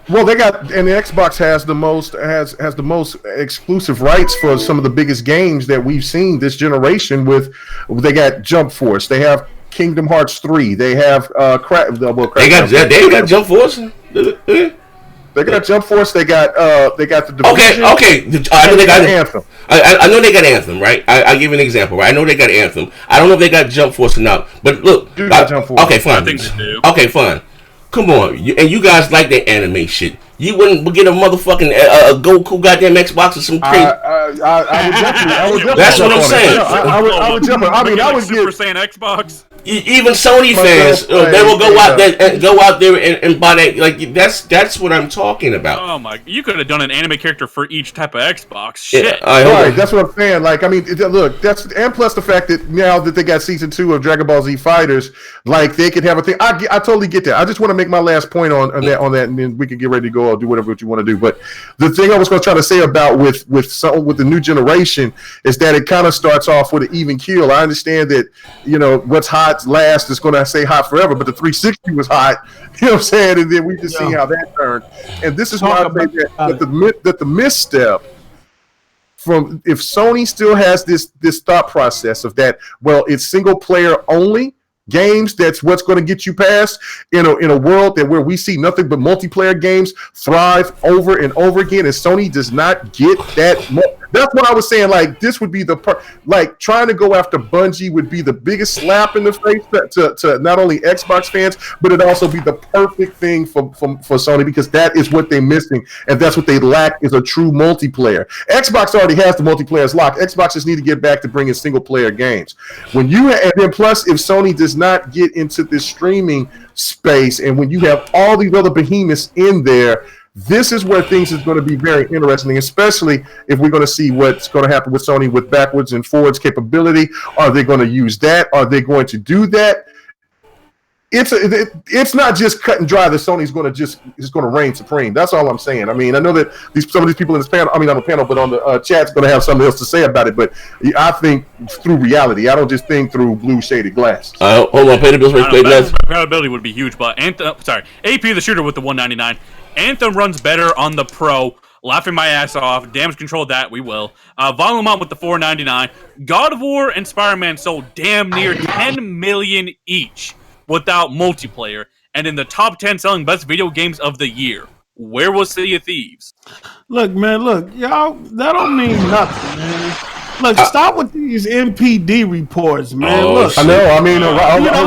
Well, they got, and the Xbox has the most exclusive rights for some of the biggest games that we've seen this generation. They got Jump Force, they have Kingdom Hearts 3, they have Crackdown.
They got Jump Force.
They got Jump Force. They got the Division.
Okay. I know they got Anthem. I know they got Anthem, right? I'll give you an example, right? I know they got Anthem. I don't know if they got Jump Force or not. But look,
Jump Force.
Okay, fine.
I think they do.
Okay, fine. Come on, and you guys like that anime shit. You wouldn't get a motherfucking Goku goddamn Xbox or some crazy.
I would definitely.
That's what I'm saying.
I would jump. I mean, I would
Super
get.
Saiyan Xbox.
Even Sony fans, they will go out there and buy that. Like that's what I'm talking about.
Oh my! You could have done an anime character for each type of Xbox. Shit.
Yeah, right, that's what I'm saying. Like, I mean, look, and plus the fact that now that they got season 2 of Dragon Ball Z Fighters, like they could have a thing. I totally get that. I just want to make my last point on that, and then we can get ready to go or do whatever you want to do. But the thing I was going to try to say about with the new generation is that it kind of starts off with an even keel. I understand that what's high hot last, it's going to stay hot forever. But the 360 was hot, you know what I'm saying? And then we just see how that turned. And this is why I say that the misstep from if Sony still has this thought process of that, well, it's single player only games, that's what's going to get you past in a world where we see nothing but multiplayer games thrive over and over again, and Sony does not get that. That's what I was saying. Like, this would be like trying to go after Bungie would be the biggest slap in the face to not only Xbox fans, but it'd also be the perfect thing for Sony, because that is what they're missing, and that's what they lack is a true multiplayer. Xbox already has the multiplayers locked. Xbox just need to get back to bringing single player games. And then plus, if Sony does not get into this streaming space, and when you have all these other behemoths in there, this is where things is going to be very interesting, especially if we're going to see what's going to happen with Sony with backwards and forwards capability. Are they going to use that? Are they going to do that? It's not just cut and dry that Sony's going to reign supreme. That's all I'm saying. I mean, I know that some of these people in this panel, I mean, on the panel, but on the chat's going to have something else to say about it. But I think through reality. I don't just think through blue shaded glasses.
Hold on, pay the bills.
Compatibility would be huge, but AP the shooter with the 199. Anthem runs better on the Pro. Laughing my ass off. Damage control that, we will. Volume on with the 499. God of War and Spider-Man sold damn near 10 million each without multiplayer, and in the top 10 selling best video games of the year. Where was Sea of Thieves?
Look, man, y'all, that don't mean nothing, man. Look, stop with these MPD reports, man. Look,
I know. I mean,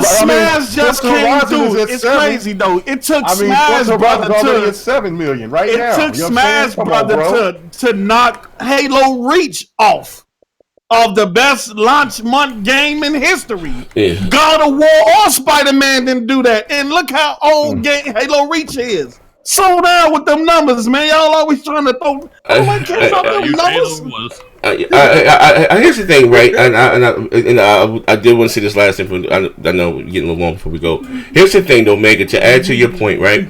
Smash just came through. It's crazy though. It took Smash Brother to
7 million now.
It took Smash Brother to knock Halo Reach off of the best launch month game in history.
Yeah.
God of War or Spider-Man didn't do that. And look how old Halo Reach is. Slow down with them numbers, man. Y'all always trying to throw.
Here's the thing, right? I did want to say this last thing. I know we're getting a little long before we go. Here's the thing, though, Mega. To add to your point, right?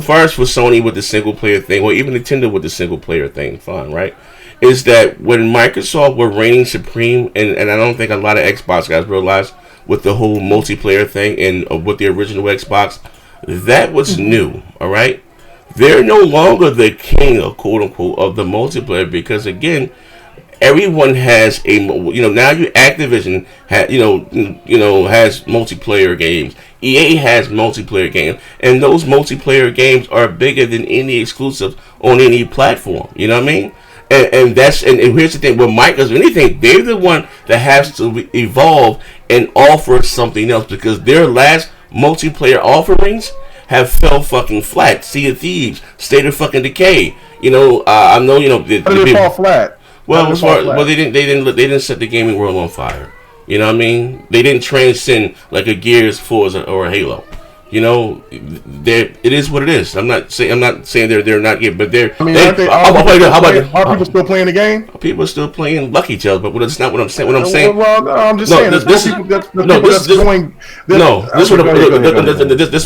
First for Sony with the single player thing, or even Nintendo with the single player thing, fine, right? Is that when Microsoft were reigning supreme, and I don't think a lot of Xbox guys realized with the whole multiplayer thing and with the original Xbox, that was new, all right? They're no longer the king, of quote unquote, of the multiplayer, because again, everyone has now Activision has multiplayer games. EA has multiplayer games, and those multiplayer games are bigger than any exclusive on any platform. You know what I mean? And here's the thing: with Microsoft, anything, they're the one that has to evolve and offer something else, because their last multiplayer offerings have fell fucking flat. Sea of Thieves, State of fucking Decay. I know
they fall flat.
Well, they didn't set the gaming world on fire. You know what I mean? They didn't transcend like a Gears, Forza, or a Halo. It is what it is. I'm not saying they're not good, but they're.
I mean, are people still playing the game?
People are still playing Lucky Tails, but that's not what I'm saying. What I'm saying.
Well, no, I'm just saying. This is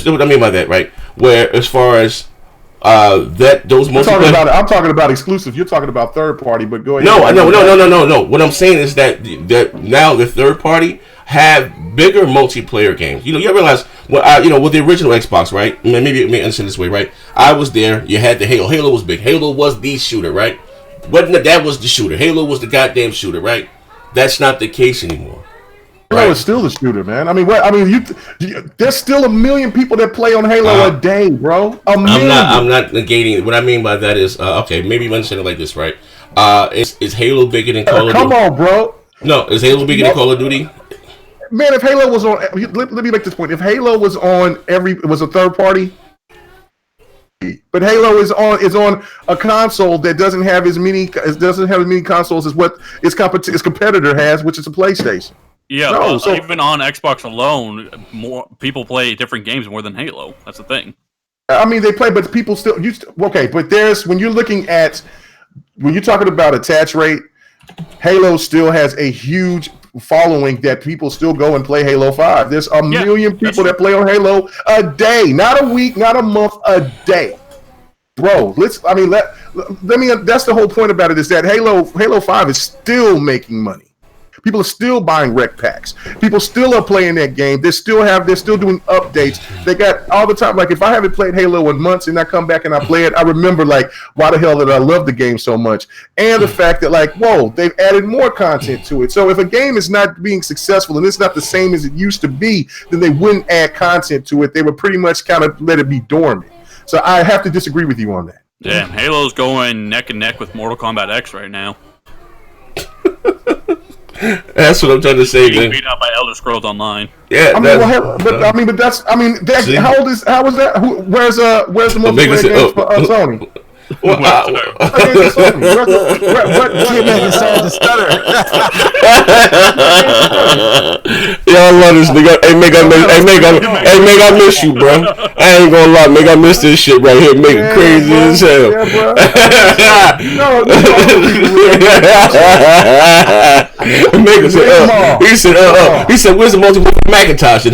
what I mean by that, right? Where as far as those multiplayer.
I'm talking about exclusive. You're talking about third party, but go ahead.
No. What I'm saying is that now the third party have bigger multiplayer games. You realize with the original Xbox, right? Maybe understand this way, right? I was there. You had the Halo. Halo was big. Halo was the shooter, right? That was the shooter. Halo was the goddamn shooter, right? That's not the case anymore.
Halo is still the shooter, man. I mean, there's still 1 million people that play on Halo a day, bro. I'm
not negating it. What I mean by that is, okay, maybe you understand it like this, right? Is Halo bigger than Call of Duty?
Come on, bro.
No, is Halo bigger than Call of Duty?
Man, if Halo was on, let me make this point. If Halo was on it was a third party, but Halo is on a console that doesn't have as many consoles as what its competitor has, which is a PlayStation.
Yeah, even on Xbox alone, more people play different games more than Halo. That's the thing.
I mean, they play, but people still okay. But when you're talking about attach rate, Halo still has a huge following that people still go and play Halo 5. There's a million people that play on Halo a day, not a week, not a month, a day. Bro, that's the whole point about it, is that Halo 5 is still making money. People are still buying rec packs. People still are playing that game. They're still doing updates. They got all the time. Like if I haven't played Halo in months and I come back and I play it, I remember like why the hell did I love the game so much? And the fact that like, whoa, they've added more content to it. So if a game is not being successful and it's not the same as it used to be, then they wouldn't add content to it. They would pretty much kind of let it be dormant. So I have to disagree with you on that.
Damn, Halo's going neck and neck with Mortal Kombat X right now.
That's what I'm trying to say, man.
Beat out by Elder Scrolls Online.
Yeah,
how old is that? Where's the multiplayer games for Sony?
Well, I love this nigga. Hey, I miss you, bro. I ain't gonna lie, I miss this shit right here. Make it crazy as hell. He said, where's the multiple Macintosh?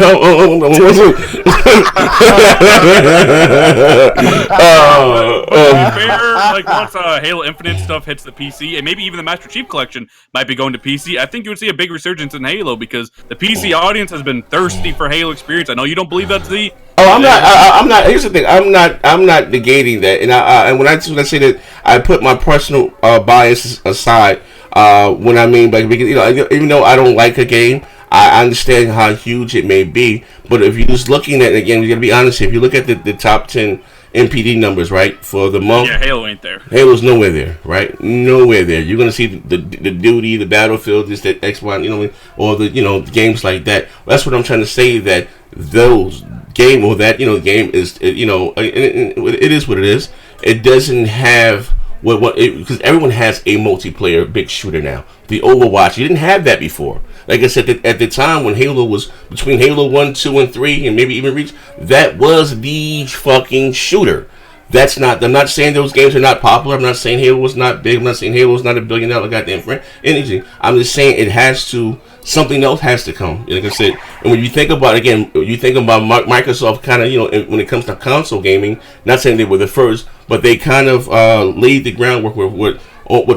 Like once Halo Infinite stuff hits the PC, and maybe even the Master Chief Collection might be going to PC, I think you would see a big resurgence in Halo because the PC audience has been thirsty for Halo experience. I know you don't believe that's the.
I'm not. Here's the thing. I'm not negating that, and when I say that, I put my personal bias aside. When I mean, like, because, even though I don't like a game, I understand how huge it may be. But if you're just looking at it again, you gotta be honest. If you look at the top 10 NPD numbers, right, for the month,
yeah, Halo ain't there.
Halo's nowhere there, right? Nowhere there. You're gonna see the Duty, the Battlefield, this, that, X1, or the games like that. That's what I'm trying to say. That those game or that game is it is what it is. It doesn't have because everyone has a multiplayer big shooter now. The Overwatch, you didn't have that before. Like I said, at the time when Halo was between Halo 1, 2, and 3, and maybe even Reach, that was the fucking shooter. That's not. I'm not saying those games are not popular. I'm not saying Halo was not big. I'm not saying Halo was not $1 billion goddamn friend. Anything. I'm just saying it has to. Something else has to come. Like I said, and when you think about Microsoft, kind of when it comes to console gaming. Not saying they were the first, but they kind of laid the groundwork with what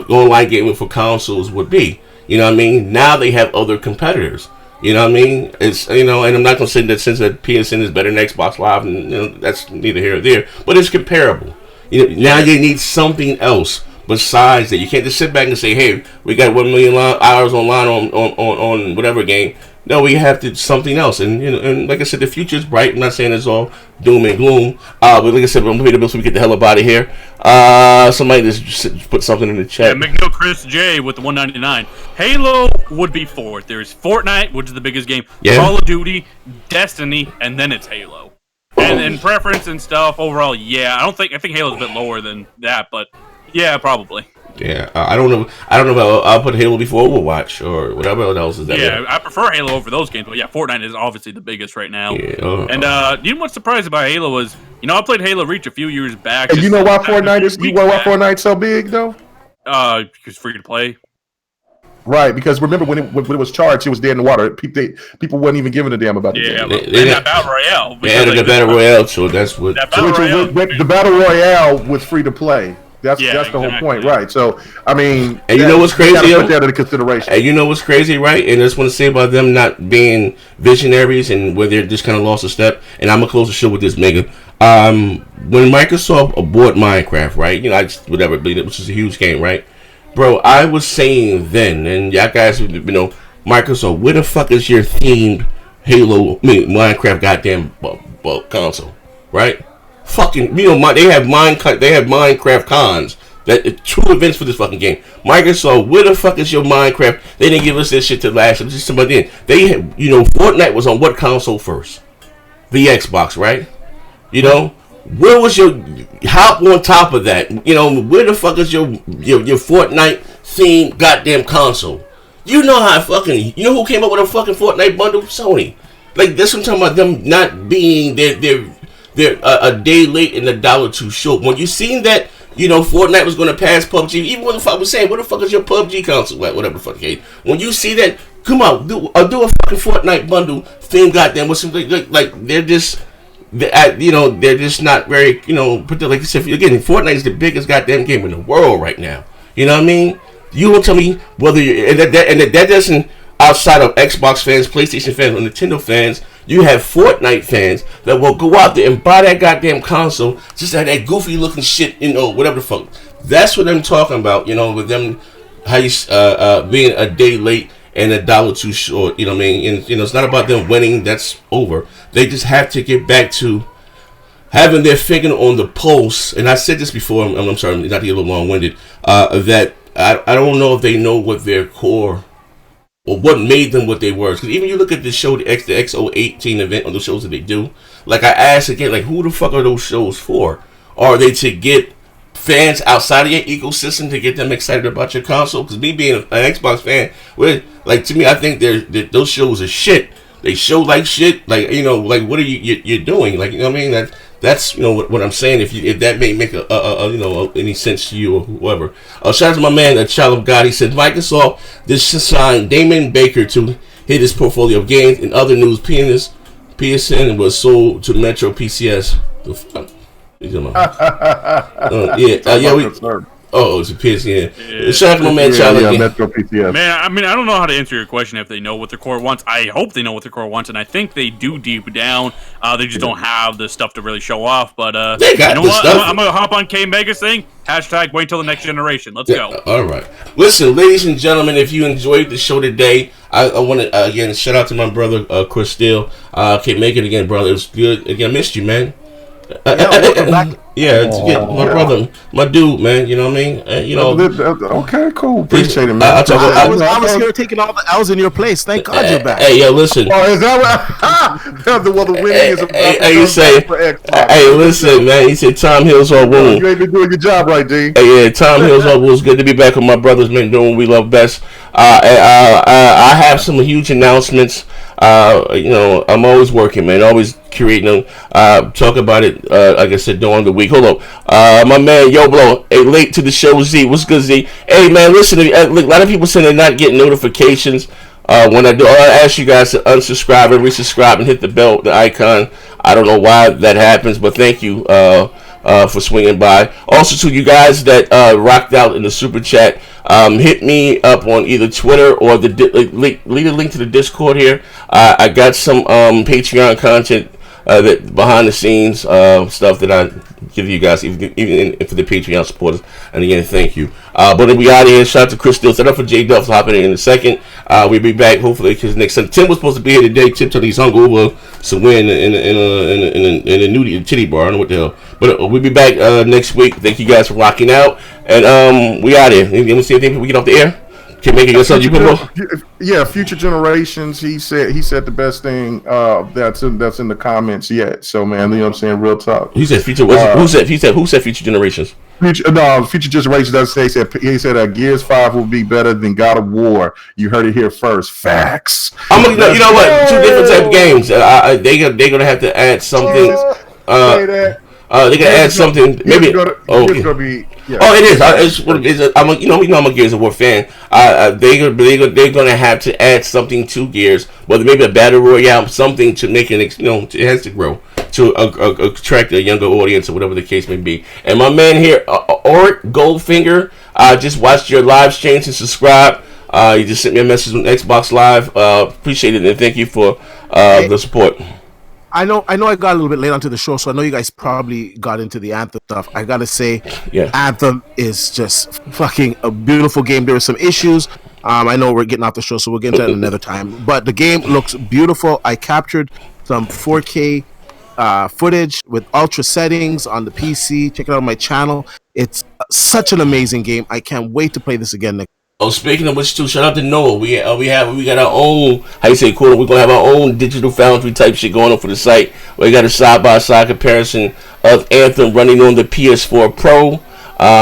online gaming for consoles would be. You know what I mean? Now they have other competitors. You know what I mean? It's and I'm not gonna say that since that PSN is better than Xbox Live, and that's neither here or there, but it's comparable. Now you need something else besides that. You can't just sit back and say, "Hey, we got 1 million hours online on whatever game." No, we have to something else, and like I said, the future is bright. I'm not saying it's all doom and gloom, but like I said, I'm going to pay the bill so we get the hell up out of here. Somebody just put something in the chat.
Yeah, McNeil Chris J with the 199. Halo would be fourth. There's Fortnite, which is the biggest game.
Yeah.
Call of Duty, Destiny, and then it's Halo. And in preference and stuff overall, yeah, I think Halo's a bit lower than that, but yeah, probably.
Yeah, I don't know. I'll put Halo before Overwatch or whatever else is that.
Yeah, I prefer Halo over those games, but yeah, Fortnite is obviously the biggest right now.
Yeah,
and you know what's surprising about Halo was, I played Halo Reach a few years back.
And you know why Fortnite's so big though?
Because it's free to play.
Right, because remember when it was charged, it was dead in the water. People wasn't even giving a damn about it.
Yeah, they got Battle Royale.
They added the Battle Royale, so that's what.
The Battle Royale was free to play. That's the whole point, right? So, I mean,
and you know what's crazy?
Put that into consideration.
And you know what's crazy, right? And I just want to say about them not being visionaries and where they're just kind of lost a step. And I'm gonna close the show with this, Megan. When Microsoft bought Minecraft, right? Which is a huge game, right? Bro, I was saying then, and y'all guys, Microsoft, where the fuck is your themed Minecraft goddamn console, right? Fucking, they have Minecraft cons. That 2 events for this fucking game. Microsoft, where the fuck is your Minecraft? They didn't give us this shit to last. It was just somebody in. They had, Fortnite was on what console first? The Xbox, right? Where was your hop on top of that? Where the fuck is your Fortnite themed goddamn console? You know how fucking, who came up with a fucking Fortnite bundle? Sony. Like, that's what I'm talking about, them not being they're a day late and $1 too short. When you seen that, Fortnite was going to pass PUBG, even when the fuck was saying, what the fuck is your PUBG console at? Whatever the fuck. When you see that, come on, do a fucking Fortnite bundle theme, goddamn, with something like they're just, they're just not very, like I said, again, Fortnite is the biggest goddamn game in the world right now. You know what I mean? You won't tell me whether that doesn't outside of Xbox fans, PlayStation fans, or Nintendo fans, you have Fortnite fans that will go out there and buy that goddamn console just to have that goofy looking shit, whatever the fuck. That's what I'm talking about, with them, how you being a day late and $1 too short, you know what I mean? And it's not about them winning. That's over. They just have to get back to having their finger on the pulse. And I said this before. I'm sorry, not to get a little long-winded. That I don't know if they know what their core or what made them what they were. Because even you look at the show, the XO18 event, or the shows that they do. Like I asked again, like who the fuck are those shows for? Are they to get fans outside of your ecosystem to get them excited about your console? Because me being an Xbox fan, to me, I think those shows are shit. They show like shit. Like what are you're doing? Like, you know what I mean? That's what I'm saying. If that may make any sense to you or whoever. Shout out to my man, a child of God. He said Microsoft this signed Damon Baker to hit his portfolio of games. In other news, PSN was sold to Metro PCS. The fuck? It's a PSN. Shout out to my man,
Metro PCS.
Man, I mean, I don't know how to answer your question if they know what their core wants. I hope they know what their core wants, and I think they do deep down. They just don't have the stuff to really show off. But
they got the stuff.
I'm gonna hop on K Mega's thing. # wait till the next generation. Let's go.
All right. Listen, ladies and gentlemen, if you enjoyed the show today, I want to again shout out to my brother Chris Steele. Can't make it again, brother. It was good. Again, I missed you, man.
Welcome back.
My brother, my dude, man. You know what I mean?
Okay, cool. Appreciate it, man.
I was here taking all the L's in your place. Thank God you're back.
Hey, listen.
Oh, is that what? The winning is about.
You say, hey, listen, man. He said, "Time heals all wounds."
You ain't been doing your job right, D.
Hey, time heals all wounds. Good to be back with my brothers, man. Doing what we love best. I have some huge announcements. I'm always working, man. Always creating them. Talk about it, like I said, during the week. Hold up. My man, Yoblo, late to the show, Z. What's good, Z? Hey, man, listen, a lot of people say they're not getting notifications when I do. I ask you guys to unsubscribe and resubscribe and hit the bell, the icon. I don't know why that happens, but thank you for swinging by. Also, to you guys that rocked out in the super chat, hit me up on either Twitter or leave a link to the Discord here. I got some Patreon content that behind the scenes stuff that I give you guys, even for the Patreon supporters. And again, thank you. But then we out of here. Shout out to Chris Steele. Set up for J Duff hopping in a second. We'll be back hopefully because next Sunday. Tim was supposed to be here today. Tim told he's hung over somewhere in a nudie titty bar. I don't know what the hell. But we'll be back next week. Thank you guys for rocking out. And we out here. Let me see anything before we get off the air. Can make it yourself.
Yeah, future generations. He said the best thing that's in the comments yet. So man, you know what I'm saying? Real talk.
He said future. Who said future generations?
Future generations doesn't say. He said Gears 5 will be better than God of War. You heard it here first. Facts.
You know what? Two different type of games. They're gonna have to add something. They can add something. Maybe.
It's gonna be. Yeah.
Oh, it is. I'm a Gears of War fan. They're gonna have to add something to Gears, whether maybe a battle royale, something to make it. It has to grow to attract a younger audience or whatever the case may be. And my man here, Oric Goldfinger, just watched your live streams and subscribe. You just sent me a message on Xbox Live. Appreciate it and thank you for the support.
I know I got a little bit late onto the show, so I know you guys probably got into the Anthem stuff. I gotta say, Anthem is just fucking a beautiful game. There are some issues. I know we're getting off the show, so we'll get into that another time. But the game looks beautiful. I captured some 4K footage with ultra settings on the PC. Check it out on my channel. It's such an amazing game. I can't wait to play this again next.
Oh, speaking of which, too, shout out to Noah. We got our own, how you say, cool. We're gonna have our own digital foundry type shit going on for the site. We got a side-by-side comparison of Anthem running on the PS4 Pro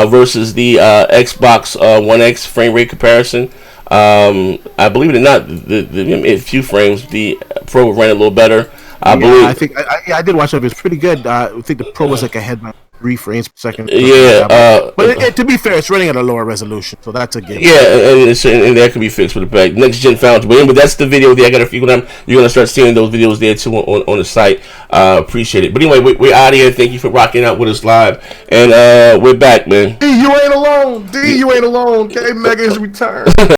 versus the Xbox One X frame rate comparison. I believe it or not, a few frames the Pro ran a little better. I believe. I think
I did watch it. It was pretty good. I think the Pro was like ahead by 3 frames per second.
Yeah,
but to be fair, it's running at a lower resolution, so that's a given.
Yeah, and that can be fixed with the back. Next gen found. But that's the video there. I got a few of them. You're gonna start seeing those videos there too on the site. Appreciate it. But anyway, we're out of here. Thank you for rocking out with us live, and we're back, man.
D, you ain't alone. D, you ain't alone. K Mega is returned.